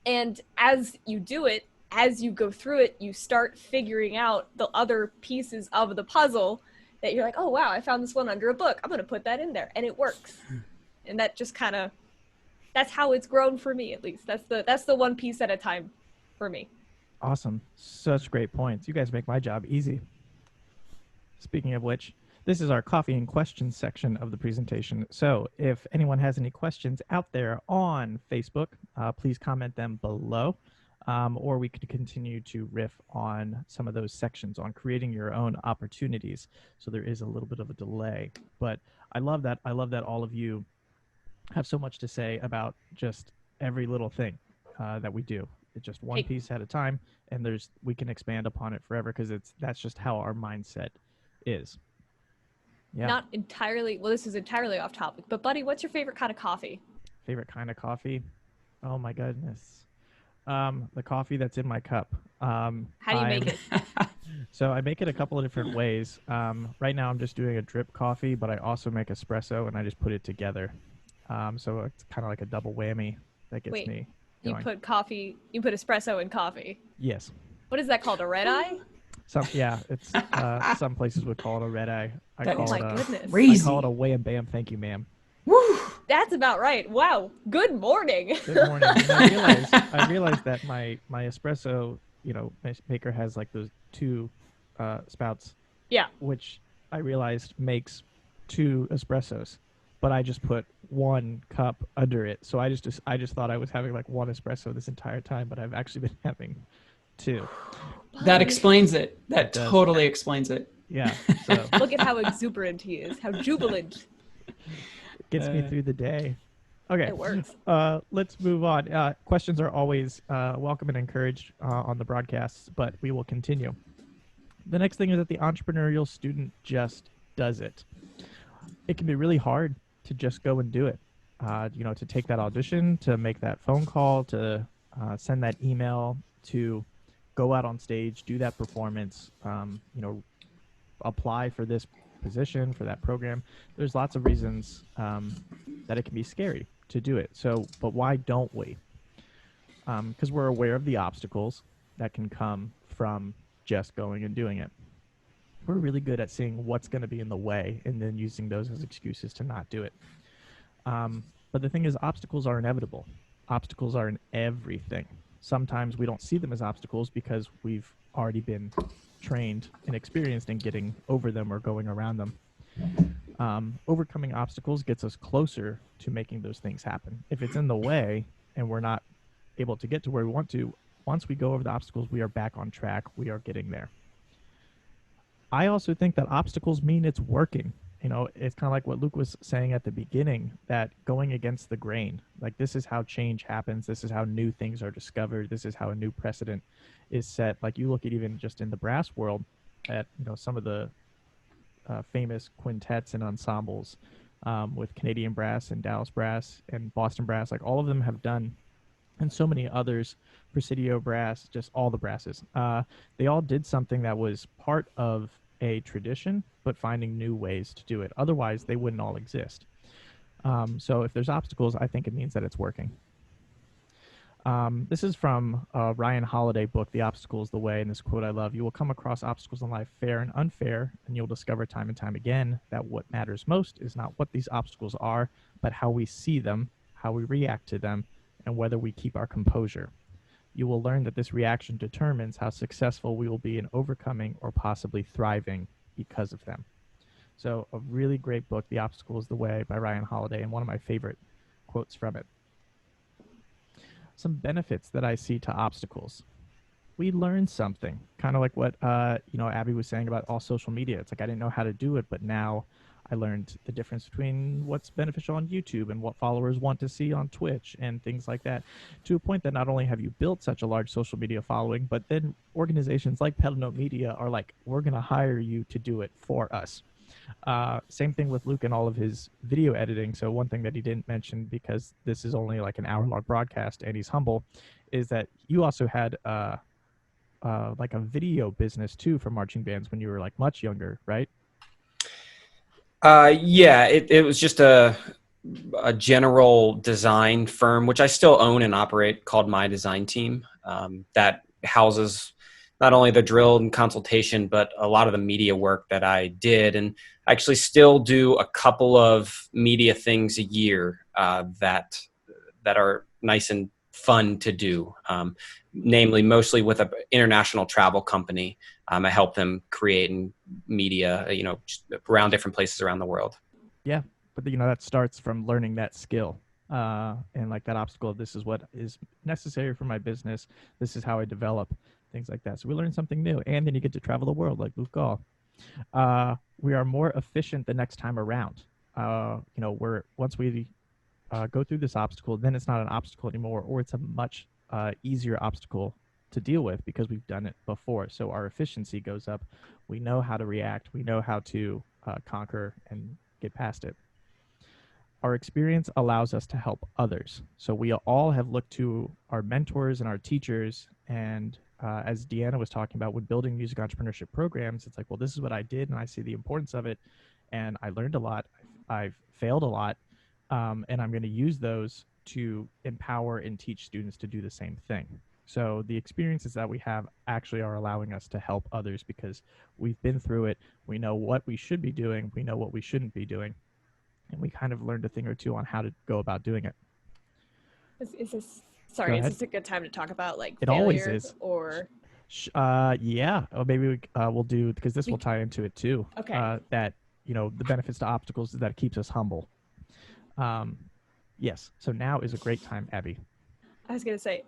And as you do it, as you go through it, you start figuring out the other pieces of the puzzle that you're like, oh, wow, I found this one under a book. I'm going to put that in there. And it works. And that just kind of, that's how it's grown for me, at least. That's the one piece at a time for me. Awesome. Such great points. You guys make my job easy. Speaking of which, this is our coffee and questions section of the presentation. So if anyone has any questions out there on Facebook, please comment them below. Or we could continue to riff on some of those sections on creating your own opportunities. So there is a little bit of a delay, but I love that. I love that all of you have so much to say about just every little thing that we do. It's just one piece at a time, and we can expand upon it forever because that's just how our mindset is. Yeah. Not entirely, well, this is entirely off topic, but buddy, what's your favorite kind of coffee? Favorite kind of coffee? Oh my goodness. The coffee that's in my cup. How do you make it? So I make it a couple of different ways. Right now I'm just doing a drip coffee, but I also make espresso and I just put it together. So it's kind of like a double whammy that gets me going. You put espresso in coffee? Yes. What is that called, a red eye? It's some places would call it a red eye. Goodness. I call it a wham bam, thank you, ma'am. Woo! That's about right. Wow. Good morning. Good morning. And I realized that my espresso, maker has like those two spouts. Yeah. Which I realized makes 2 espressos, but I just put 1 cup under it. So I just thought I was having like 1 espresso this entire time, but I've actually been having 2. That explains it. That totally explains it. Yeah. So look at how exuberant he is. How jubilant. Gets me through the day. Okay. It works. Let's move on. Questions are always welcome and encouraged on the broadcasts, but we will continue. The next thing is that the entrepreneurial student just does it. It can be really hard to just go and do it. To take that audition, to make that phone call, to send that email, to go out on stage, do that performance, apply for this position, for that program. There's lots of reasons that it can be scary to do it. But why don't we? Because we're aware of the obstacles that can come from just going and doing it. We're really good at seeing what's going to be in the way and then using those as excuses to not do it. But the thing is, obstacles are inevitable. Obstacles are in everything. Sometimes we don't see them as obstacles because we've already been trained and experienced in getting over them or going around them. Overcoming obstacles gets us closer to making those things happen. If it's in the way and we're not able to get to where we want to, once we go over the obstacles, we are back on track. We are getting there. I also think that obstacles mean it's working. It's kind of like what Luke was saying at the beginning, that going against the grain, like this is how change happens. This is how new things are discovered. This is how a new precedent is set. Like you look at even just in the brass world at, some of the famous quintets and ensembles with Canadian brass and Dallas brass and Boston brass, like all of them have done, and so many others, Presidio brass, just all the brasses. They all did something that was part of a tradition, but finding new ways to do it. Otherwise, they wouldn't all exist. So if there's obstacles, I think it means that it's working. This is from Ryan Holiday's book, The Obstacle is the Way, and this quote I love: "You will come across obstacles in life, fair and unfair, and you'll discover time and time again that what matters most is not what these obstacles are, but how we see them, how we react to them, and whether we keep our composure. You will learn that this reaction determines how successful we will be in overcoming or possibly thriving because of them." So a really great book, The Obstacle is the Way by Ryan Holiday, and one of my favorite quotes from it. Some benefits that I see to obstacles. We learn something, kind of like what Abby was saying about all social media. It's like I didn't know how to do it, but now I learned the difference between what's beneficial on YouTube and what followers want to see on Twitch and things like that, to a point that not only have you built such a large social media following, but then organizations like Pedal Note Media are like, we're going to hire you to do it for us. Same thing with Luke and all of his video editing. So one thing that he didn't mention, because this is only like an hour-long broadcast and he's humble, is that you also had like a video business too for marching bands when you were like much younger, right? Yeah, it was just a general design firm, which I still own and operate, called My Design Team, that houses not only the drill and consultation, but a lot of the media work that I did. And I actually still do a couple of media things a year that are nice and fun to do, namely mostly with an international travel company. I help them create and media, just around different places around the world. Yeah, but that starts from learning that skill and like that obstacle. This is what is necessary for my business. This is how I develop things like that. So we learn something new, and then you get to travel the world like Luke Gall. We are more efficient the next time around. Once we go through this obstacle, then it's not an obstacle anymore, or it's a much easier obstacle to deal with because we've done it before. So our efficiency goes up. We know how to react. We know how to conquer and get past it. Our experience allows us to help others. So we all have looked to our mentors and our teachers. And as Deanna was talking about, with building music entrepreneurship programs, it's like, well, this is what I did, and I see the importance of it. And I learned a lot. I've failed a lot. And I'm going to use those to empower and teach students to do the same thing. So the experiences that we have actually are allowing us to help others because we've been through it. We know what we should be doing. We know what we shouldn't be doing. And we kind of learned a thing or two on how to go about doing it. Is this a good time to talk about like it failure, always is. Or yeah, or maybe we'll do, because this will tie into it too. Okay. That the benefits to obstacles is that it keeps us humble. Yes, so now is a great time, Abby. I was gonna say,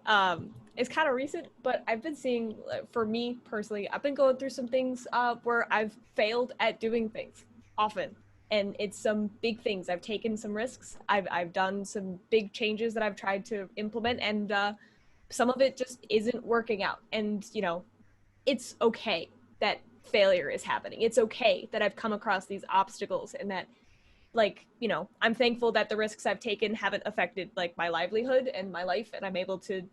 it's kind of recent, but I've been seeing, for me personally, I've been going through some things where I've failed at doing things often, and it's some big things. I've taken some risks. I've done some big changes that I've tried to implement, and some of it just isn't working out. And it's okay that failure is happening. It's okay that I've come across these obstacles, and that, I'm thankful that the risks I've taken haven't affected like my livelihood and my life, and I'm able to,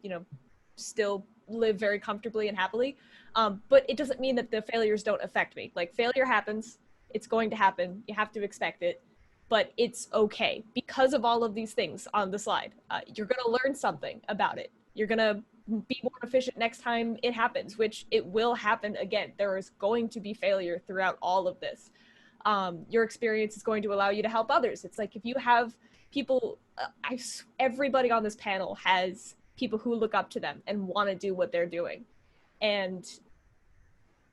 still live very comfortably and happily. But it doesn't mean that the failures don't affect me. Like, failure happens, it's going to happen. You have to expect it, but it's okay because of all of these things on the slide. You're going to learn something about it. You're going to be more efficient next time it happens, which it will happen again. There is going to be failure throughout all of this. Your experience is going to allow you to help others. It's like, if you have people, everybody on this panel has people who look up to them and want to do what they're doing. And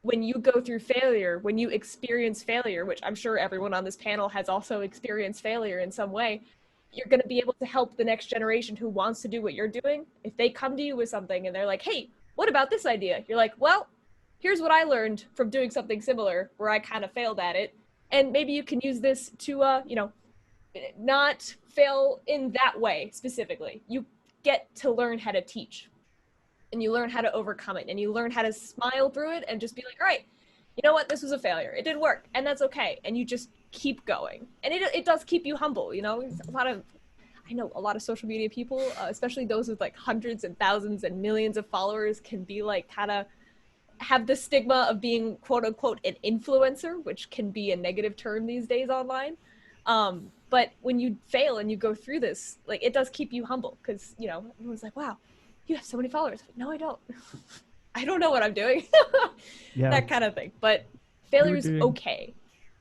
when you go through failure, when you experience failure, which I'm sure everyone on this panel has also experienced failure in some way, you're going to be able to help the next generation who wants to do what you're doing. If they come to you with something and they're like, hey, what about this idea? You're like, well, here's what I learned from doing something similar where I kind of failed at it. And maybe you can use this to, not fail in that way specifically. You get to learn how to teach, and you learn how to overcome it, and you learn how to smile through it and just be like, all right, you know what? This was a failure. It didn't work, and that's okay. And you just keep going. And it does keep you humble. I know a lot of social media people, especially those with like hundreds and thousands and millions of followers, can be like kind of have the stigma of being quote unquote an influencer, which can be a negative term these days online. But when you fail and you go through this, like, it does keep you humble, because everyone's like, wow, you have so many followers. No, I don't. I don't know what I'm doing. Yeah, that kind of thing. But failure is okay.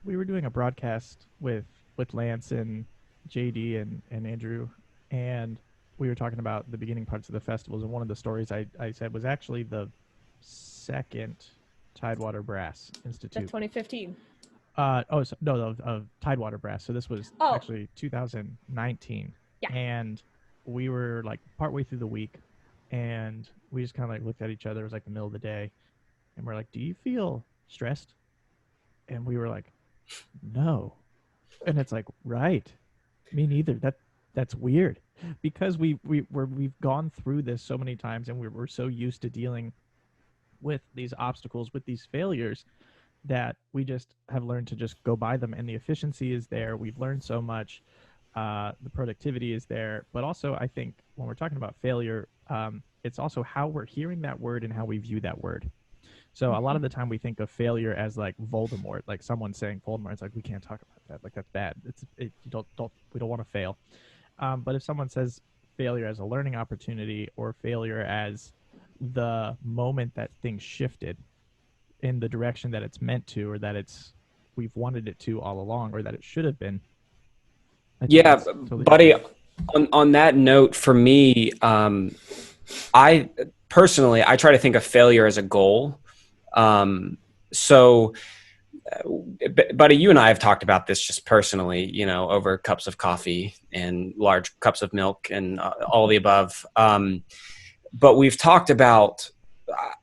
We were doing a broadcast with Lance and JD and Andrew, and we were talking about the beginning parts of the festivals, and one of the stories I said was actually the second Tidewater Brass Institute. That's 2015. Of Tidewater Brass. So this was actually 2019. Yeah. And we were like partway through the week, and we just kind of like looked at each other. It was like the middle of the day, and we're like, do you feel stressed? And we were like, no. And it's like, right, me neither. That's weird, because we've gone through this so many times, and we're so used to dealing with these obstacles, with these failures, that we just have learned to just go by them, and the efficiency is there. We've learned so much. The productivity is there, but also I think when we're talking about failure, it's also how we're hearing that word and how we view that word. So a lot of the time we think of failure as like Voldemort, like someone saying Voldemort. It's like, we can't talk about that. Like, that's bad. You don't we don't want to fail. But if someone says failure as a learning opportunity, or failure as the moment that things shifted in the direction that it's meant to, or that we've wanted it to all along, or that it should have been. Yeah, totally buddy. different. On that note, for me, I personally I try to think of failure as a goal. So, buddy, you and I have talked about this just personally, over cups of coffee and large cups of milk and all the above. But we've talked about,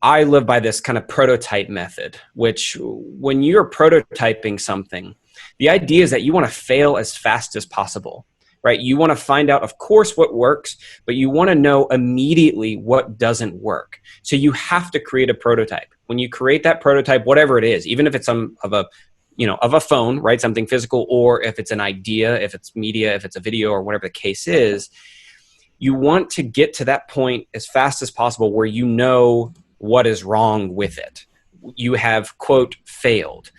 I live by this kind of prototype method, which when you're prototyping something, the idea is that you want to fail as fast as possible, right? You want to find out, of course, what works, but you want to know immediately what doesn't work. So you have to create a prototype. When you create that prototype, whatever it is, even if it's of a phone, right? Something physical, or if it's an idea, if it's media, if it's a video, or whatever the case is, you want to get to that point as fast as possible where you know what is wrong with it. You have, quote, failed.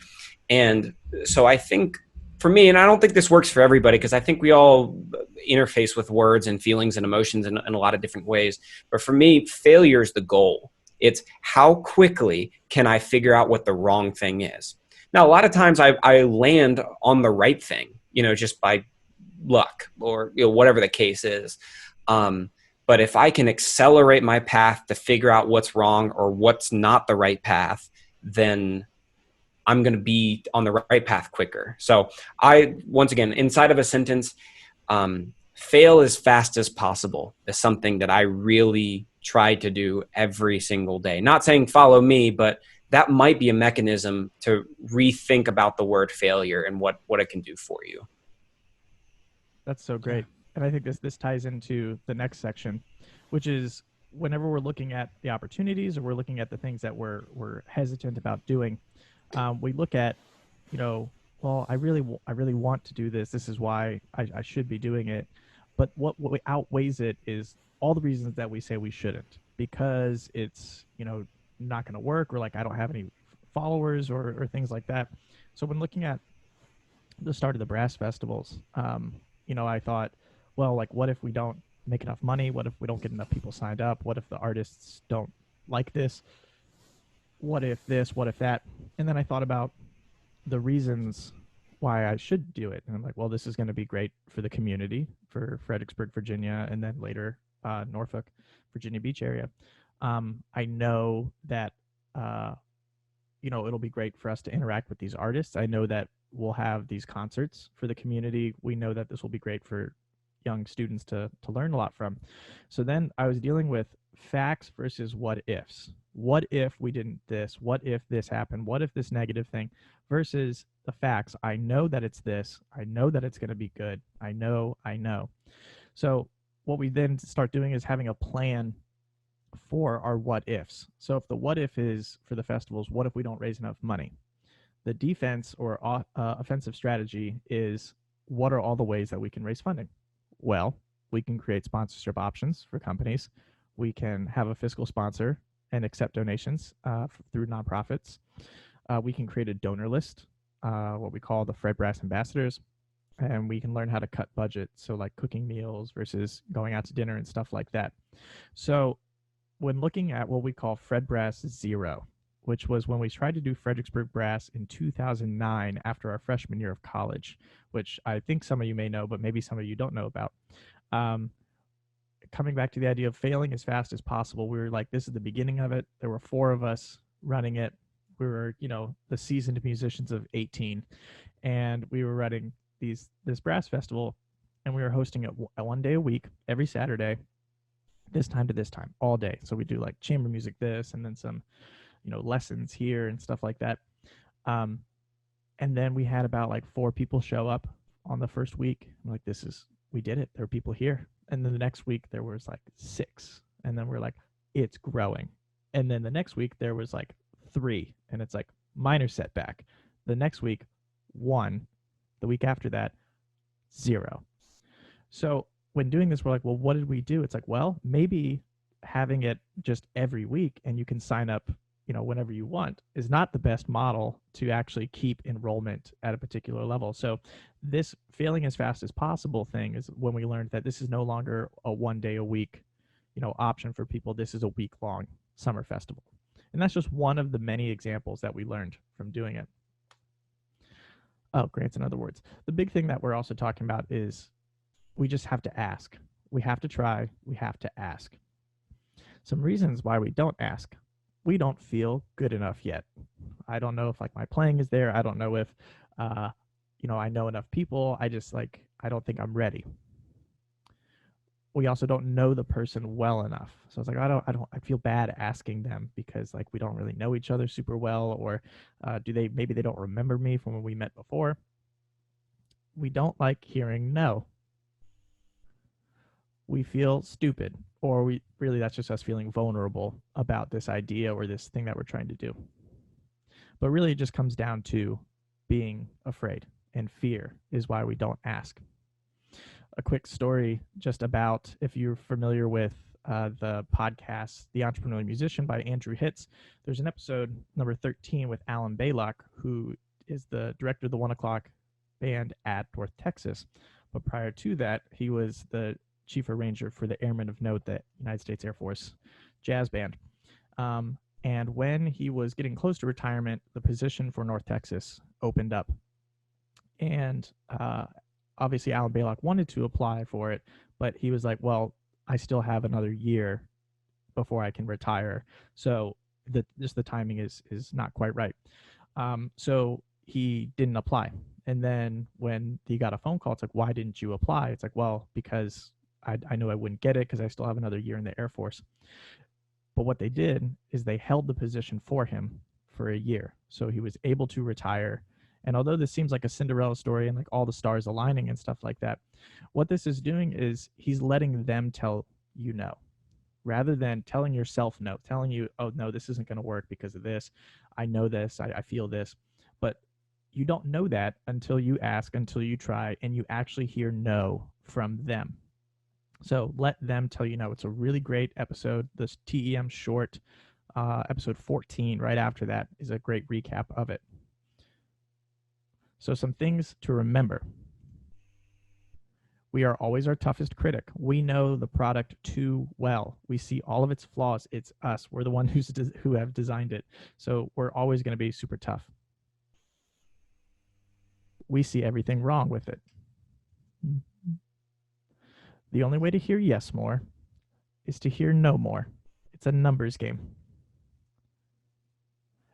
And so I think for me, and I don't think this works for everybody, because I think we all interface with words and feelings and emotions in a lot of different ways. But for me, failure is the goal. It's how quickly can I figure out what the wrong thing is. Now, a lot of times I land on the right thing, just by luck, or whatever the case is. But if I can accelerate my path to figure out what's wrong or what's not the right path, then I'm going to be on the right path quicker. So once again, inside of a sentence, fail as fast as possible is something that I really try to do every single day. Not saying follow me, but that might be a mechanism to rethink about the word failure and what it can do for you. That's so great. And I think this ties into the next section, which is whenever we're looking at the opportunities, or we're looking at the things that we're hesitant about doing, we look at, well, I really want to do this. This is why I should be doing it. But what outweighs it is all the reasons that we say we shouldn't, because it's, not going to work, or like I don't have any followers, or things like that. So when looking at the start of the brass festivals, I thought, well, like, what if we don't make enough money? What if we don't get enough people signed up? What if the artists don't like this? What if this? What if that? And then I thought about the reasons why I should do it. And I'm like, well, this is going to be great for the community, for Fredericksburg, Virginia, and then later Norfolk, Virginia Beach area. I know that, it'll be great for us to interact with these artists. I know that we'll have these concerts for the community. We know that this will be great for young students to learn a lot from. So then I was dealing with facts versus what ifs. What if we didn't this? What if this happened? What if this negative thing? Versus the facts. I know that it's this. I know that it's going to be good. I know. So what we then start doing is having a plan for our what ifs. So if the what if is for the festivals, what if we don't raise enough money? The defense or offensive strategy is, what are all the ways that we can raise funding? Well, we can create sponsorship options for companies. We can have a fiscal sponsor and accept donations through nonprofits. We can create a donor list, what we call the Fred Brass Ambassadors, and we can learn how to cut budget. So like cooking meals versus going out to dinner and stuff like that. So when looking at what we call Fred Brass Zero, which was when we tried to do Fredericksburg Brass in 2009 after our freshman year of college, which I think some of you may know, but maybe some of you don't know about. Coming back to the idea of failing as fast as possible, we were like, this is the beginning of it. There were 4 of us running it. We were, the seasoned musicians of 18, and we were running this brass festival, and we were hosting it 1 day a week, every Saturday, this time to this time, all day. So we do like chamber music this, and then some lessons here and stuff like that. And then we had about like 4 people show up on the first week. I'm like, we did it. There are people here. And then the next week there was like 6. And then we're like, it's growing. And then the next week there was like 3. And it's like, minor setback. The next week, 1. The week after that, 0. So when doing this, we're like, well, what did we do? It's like, well, maybe having it just every week and you can sign up, whenever you want is not the best model to actually keep enrollment at a particular level. So this failing as fast as possible thing is when we learned that this is no longer a 1 day a week, option for people. This is a week-long summer festival. And that's just one of the many examples that we learned from doing it. Oh, grants in other words. The big thing that we're also talking about is we just have to ask. We have to try. We have to ask. Some reasons why we don't ask. We don't feel good enough yet. I don't know if my playing is there. I don't know if, I know enough people. I don't think I'm ready. We also don't know the person well enough. So it's like, I feel bad asking them because we don't really know each other super well, or maybe they don't remember me from when we met before. We don't like hearing no. We feel stupid, or that's just us feeling vulnerable about this idea or this thing that we're trying to do. But really it just comes down to being afraid, and fear is why we don't ask. A quick story just about, if you're familiar with the podcast, The Entrepreneurial Musician by Andrew Hitz, there's an episode number 13 with Alan Baylock, who is the director of the 1 O'Clock band at North Texas. But prior to that, he was the chief arranger for the Airmen of Note, the United States Air Force jazz band. And when he was getting close to retirement, the position for North Texas opened up. And obviously Alan Baylock wanted to apply for it, but he was like, well, I still have another year before I can retire. So the timing is not quite right. So he didn't apply. And then when he got a phone call, it's like, why didn't you apply? It's like, well, because I knew I wouldn't get it because I still have another year in the Air Force. But what they did is they held the position for him for a year. So he was able to retire. And although this seems like a Cinderella story and all the stars aligning and stuff like that, what this is doing is he's letting them tell you no, rather than telling yourself no, telling you, oh, no, this isn't going to work because of this. I know this, I feel this. But you don't know that until you ask, until you try, and you actually hear no from them. So let them tell you no. It's a really great episode. This TEM short, episode 14, right after that, is a great recap of it. So some things to remember. We are always our toughest critic. We know the product too well. We see all of its flaws. It's us. We're the one who have designed it. So we're always going to be super tough. We see everything wrong with it. The only way to hear yes more is to hear no more. It's a numbers game.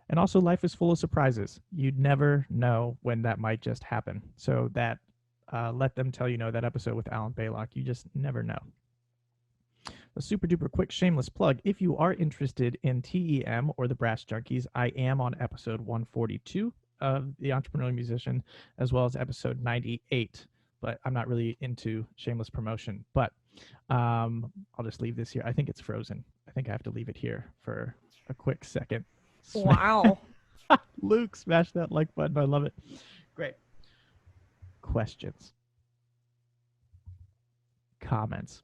And also, life is full of surprises. You'd never know when that might just happen. So that let them tell you no, that episode with Alan Baylock, you just never know. A super duper quick shameless plug. If you are interested in TEM or the Brass Junkies, I am on episode 142 of The Entrepreneurial Musician, as well as episode 98. But I'm not really into shameless promotion. But I'll just leave this here. I think it's frozen. I think I have to leave it here for a quick second. Wow. Luke, smash that like button. I love it. Great. Questions? Comments?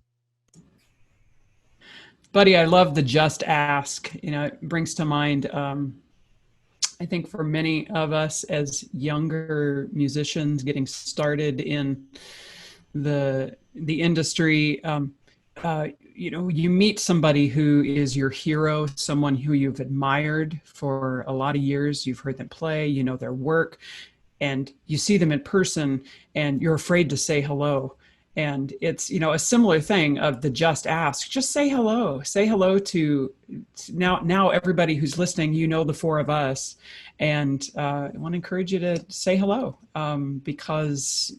Buddy, I love the just ask. It brings to mind, I think for many of us as younger musicians getting started in the industry, you meet somebody who is your hero, someone who you've admired for a lot of years. You've heard them play, you know their work, and you see them in person and you're afraid to say hello. And it's, a similar thing of the just ask, just say hello to now everybody who's listening, the four of us. And I want to encourage you to say hello, because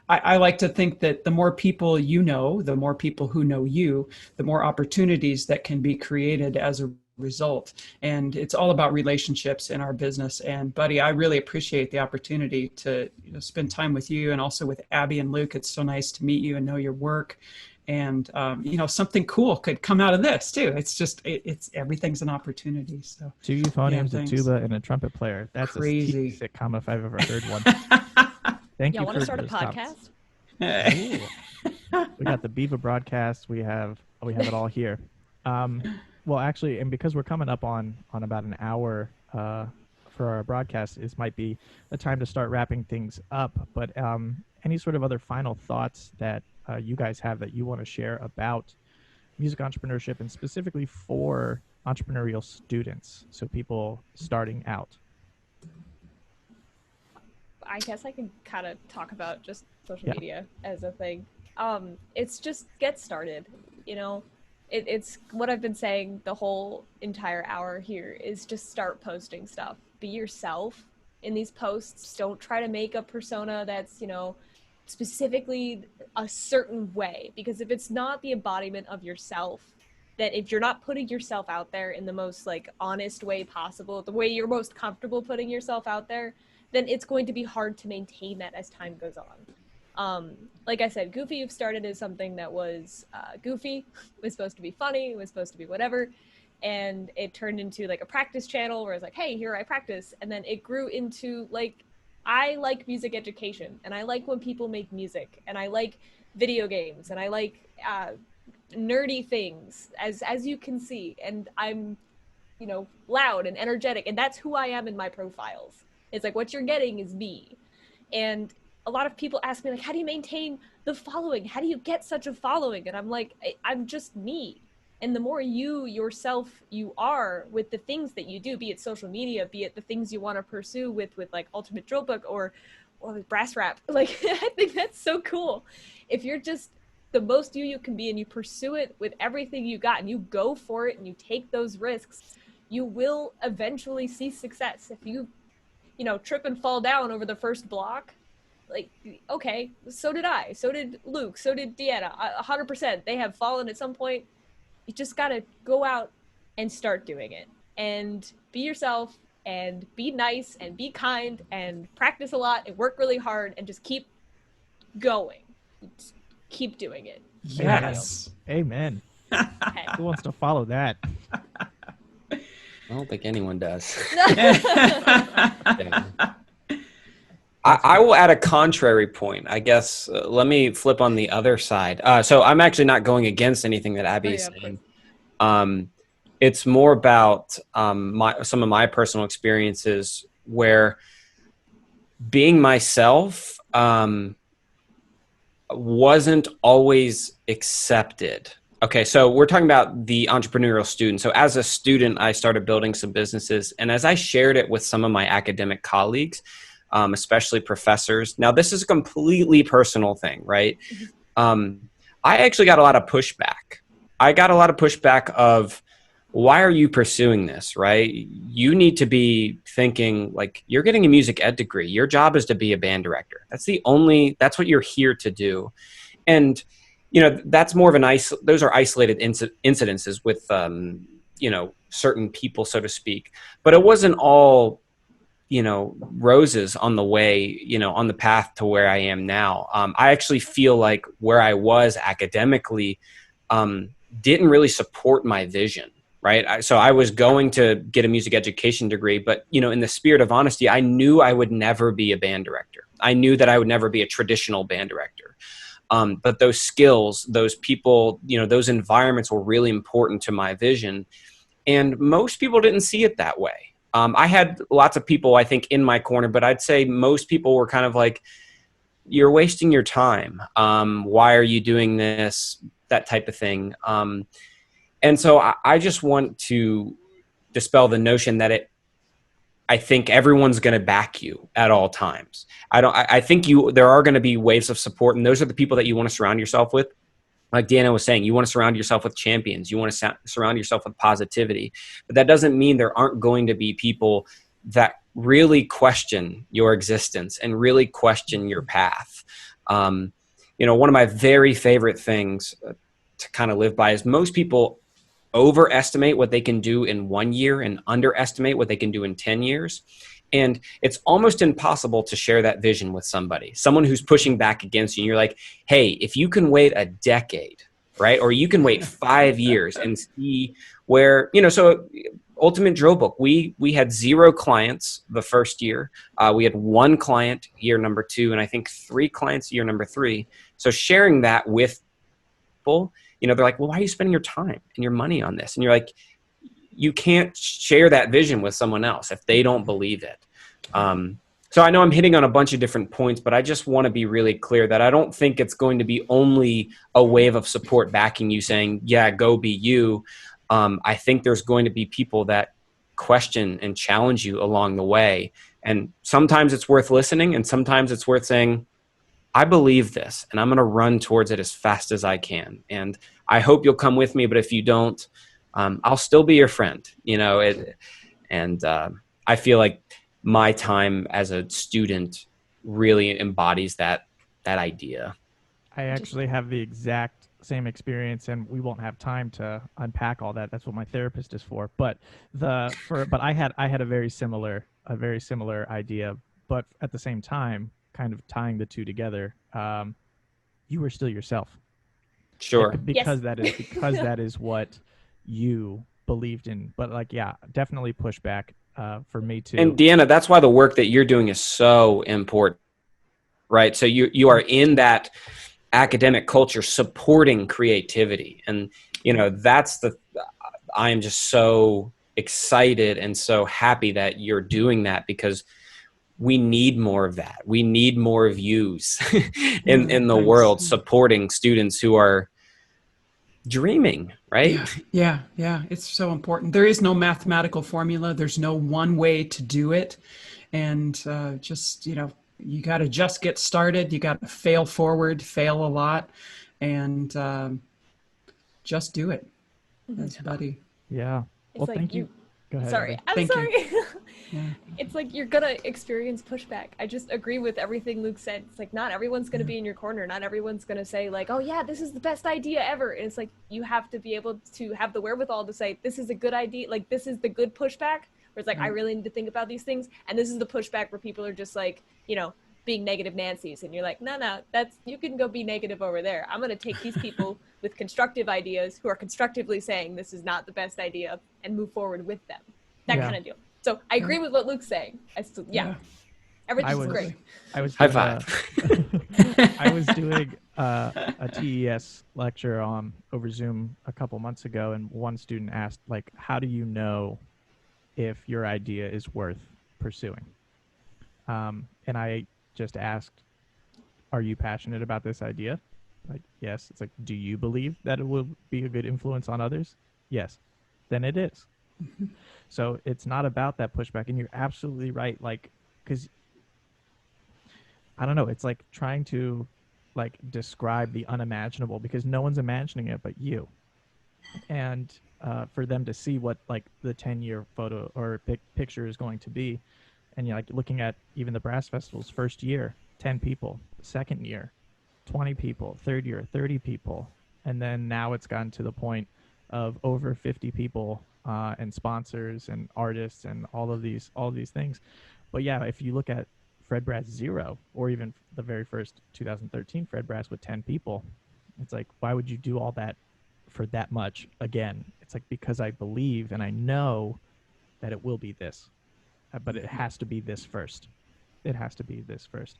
I like to think that the more people the more people who know you, the more opportunities that can be created as a result. And it's all about relationships in our business. And buddy, I really appreciate the opportunity to spend time with you, and also with Abby and Luke. It's so nice to meet you and know your work. And, something cool could come out of this too. It's just, it's everything's an opportunity. So 2 euphoniums, a thanks. tuba, and a trumpet player. That's Crazy. a sitcom if I've ever heard one. Thank you Y'all want to for start a those topics. podcast? Ooh. We got the Beaver broadcast. We have it all here. Well, actually, and because we're coming up on about an hour for our broadcast, this might be the time to start wrapping things up. But any sort of other final thoughts that you guys have that you want to share about music entrepreneurship, and specifically for entrepreneurial students, so people starting out? I guess I can kind of talk about just social Yeah. media as a thing. It's just get started. It's what I've been saying the whole entire hour here is just start posting stuff. Be yourself in these posts. Don't try to make a persona that's, specifically a certain way, because if it's not the embodiment of yourself, that if you're not putting yourself out there in the most honest way possible, the way you're most comfortable putting yourself out there, then it's going to be hard to maintain that as time goes on. Like I said, Goofy You've started as something that was goofy, it was supposed to be funny, it was supposed to be whatever, and it turned into a practice channel where it's hey, here I practice, and then it grew into I like music education, and I like when people make music, and I like video games, and I like nerdy things, as you can see, and I'm loud and energetic, and that's who I am in my profiles. It's what you're getting is me. And a lot of people ask me how do you maintain the following? How do you get such a following? And I'm I'm just me. And the more you are with the things that you do, be it social media, be it the things you want to pursue with Ultimate Drill Book or with brass rap, I think that's so cool. If you're just the most you can be and you pursue it with everything you got and you go for it and you take those risks, you will eventually see success. If you trip and fall down over the first block, okay, so did I, so did Luke, so did Deanna, 100%. They have fallen at some point. You just got to go out and start doing it and be yourself and be nice and be kind and practice a lot and work really hard and just keep going. Just keep doing it. Yes. Amen. Okay. Who wants to follow that? I don't think anyone does. I will add a contrary point, I guess. Let me flip on the other side. So I'm actually not going against anything that Abby is saying. It's more about some of my personal experiences where being myself wasn't always accepted. Okay, so we're talking about the entrepreneurial student. So as a student, I started building some businesses. And as I shared it with some of my academic colleagues, especially professors. Now, this is a completely personal thing, right? I actually got a lot of pushback. I got a lot of pushback of, why are you pursuing this, right? You need to be thinking you're getting a music ed degree. Your job is to be a band director. That's what you're here to do. And, that's more of those are isolated incidences with, certain people, so to speak. But it wasn't all roses on the way, on the path to where I am now. I actually feel like where I was academically didn't really support my vision, right? So I was going to get a music education degree, but, in the spirit of honesty, I knew I would never be a band director. I knew that I would never be a traditional band director. But those skills, those people, those environments were really important to my vision. And most people didn't see it that way. I had lots of people, I think, in my corner, but I'd say most people were kind of you're wasting your time. Why are you doing this? That type of thing. And so I just want to dispel the notion that I think everyone's going to back you at all times. I think there are going to be waves of support, and those are the people that you want to surround yourself with. Like Deanna was saying, you want to surround yourself with champions. You want to surround yourself with positivity. But that doesn't mean there aren't going to be people that really question your existence and really question your path. One of my very favorite things to kind of live by is most people overestimate what they can do in 1 year and underestimate what they can do in 10 years. And it's almost impossible to share that vision with someone who's pushing back against you. And you're like, hey, if you can wait a decade right? Or you can wait 5 years and see where, so Ultimate Drill Book, we had 0 clients the first year. We had 1 client year number 2, and I think 3 clients year number 3. So sharing that with people, they're like, well, why are you spending your time and your money on this? And you're like, you can't share that vision with someone else if they don't believe it. So I know I'm hitting on a bunch of different points, but I just want to be really clear that I don't think it's going to be only a wave of support backing you saying, yeah, go be you. I think there's going to be people that question and challenge you along the way. And sometimes it's worth listening, and sometimes it's worth saying, I believe this, and I'm going to run towards it as fast as I can. And I hope you'll come with me, but if you don't, I'll still be your friend, I feel like my time as a student really embodies that idea. I actually have the exact same experience, and we won't have time to unpack all that. That's what my therapist is for. But I had a very similar idea, but at the same time, kind of tying the two together. You were still yourself. Sure. Because Yes. that is what you believed in. But definitely pushback for me too. And Deanna, that's why the work that you're doing is so important, right? So you are in that academic culture supporting creativity. And, I am just so excited and so happy that you're doing that, because we need more of that. We need more views in the world supporting students who are dreaming, right? Yeah. It's so important. There is no mathematical formula. There's no one way to do it. And you got to just get started. You got to fail forward, fail a lot, and just do it. That's Buddy. Yeah. Well, like thank you. Go ahead. Sorry, Abby. I'm Thank sorry. Yeah. It's like you're gonna experience pushback. I just agree with everything Luke said. It's like not everyone's gonna be in your corner. Not everyone's gonna say like, "Oh yeah, this is the best idea ever." And it's like you have to be able to have the wherewithal to say, "This is a good idea." Like this is the good pushback. Where it's like I really need to think about these things, and this is the pushback where people are just like, being negative Nancy's, and you're like, no, you can go be negative over there. I'm gonna take these people with constructive ideas who are constructively saying this is not the best idea and move forward with them. That kind of deal. So I agree with what Luke's saying. Everything's great. I was High doing five. I was doing a TES lecture over Zoom a couple months ago, and one student asked, like, how do you know if your idea is worth pursuing? And I just asked, are you passionate about this idea? Like, yes. It's like, do you believe that it will be a good influence on others? Yes. Then it is. So it's not about that pushback. And you're absolutely right. Like, because I don't know, it's like trying to like describe the unimaginable, because no one's imagining it but you. And for them to see what like the 10-year photo or picture is going to be, and you're like looking at even the brass festival's first year, 10 people, second year, 20 people, third year, 30 people, and then now it's gotten to the point of over 50 people and sponsors and artists and all of these things. But yeah, if you look at Fred Brass 0, or even the very first 2013 Fred Brass with 10 people, it's like, why would you do all that for that much again? It's like, because I believe and I know that it will be this, but it has to be this first. It has to be this first.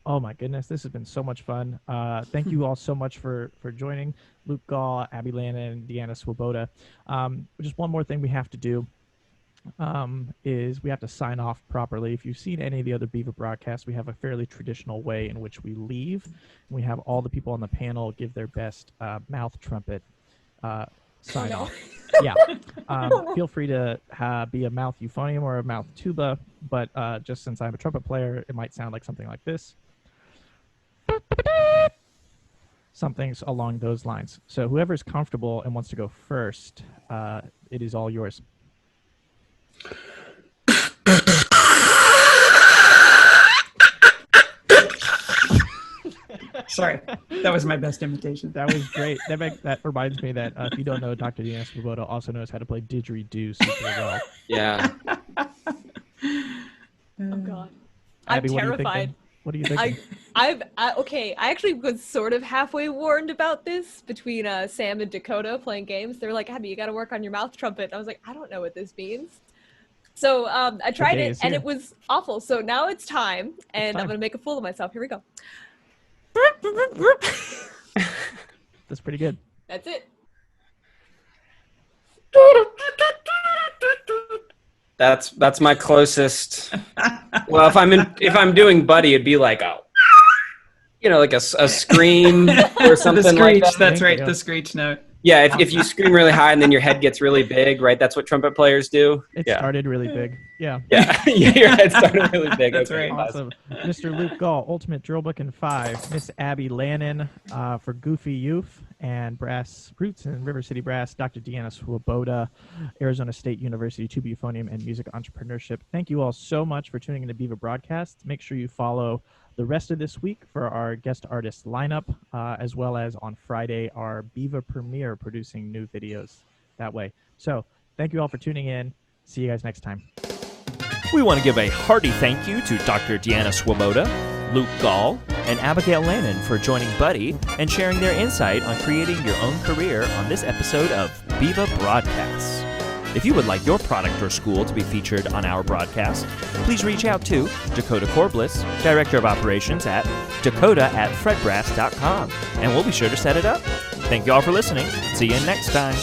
Oh my goodness, this has been so much fun. Thank you all so much for joining. Luke Gall, Abby Lannan, and Deanna Swoboda. Just one more thing we have to do is we have to sign off properly. If you've seen any of the other Beaver broadcasts, we have a fairly traditional way in which we leave. We have all the people on the panel give their best mouth trumpet sign off. Yeah. Feel free to be a mouth euphonium or a mouth tuba, but just since I'm a trumpet player, it might sound like something like this. Something along those lines. So whoever's comfortable and wants to go first, it is all yours. Sorry, that was my best imitation. That was great. That reminds me that if you don't know, Dr. Deanna Swoboda also knows how to play didgeridoo super well. Yeah. Oh God, Abby, I'm what do you think terrified. then? What are you thinking? I actually was sort of halfway warned about this between Sam and Dakota playing games. They were like, Abby, you got to work on your mouth trumpet. And I was like, I don't know what this means. So I tried it, and it was awful. So now it's time, and I'm going to make a fool of myself. Here we go. That's pretty good. That's it. That's my closest. Well, if I'm doing Buddy, it'd be like like a scream or something The screech, like that. that's right, the screech note. Yeah, if you scream really high and then your head gets really big, right? That's what trumpet players do. It started really big. Yeah. Yeah, your head started really big. That's Okay, right. Awesome. Mr. Luke Gall, Ultimate Drill Book in 5. Miss Abby Lannan for Goofy Euph and Brass Roots and River City Brass. Dr. Deanna Swoboda, Arizona State University, Tuba Euphonium, and Music Entrepreneurship. Thank you all so much for tuning in to Beaver Broadcast. Make sure you follow the rest of this week for our guest artist lineup, as well as on Friday, our Beaver premiere producing new videos that way. So thank you all for tuning in. See you guys next time. We want to give a hearty thank you to Dr. Deanna Swoboda, Luke Gall, and Abigail Lannan for joining Buddy and sharing their insight on creating your own career on this episode of Beaver Broadcasts. If you would like your product or school to be featured on our broadcast, please reach out to Dakota Corbliss, Director of Operations at dakota@fredbrass.com, and we'll be sure to set it up. Thank you all for listening. See you next time.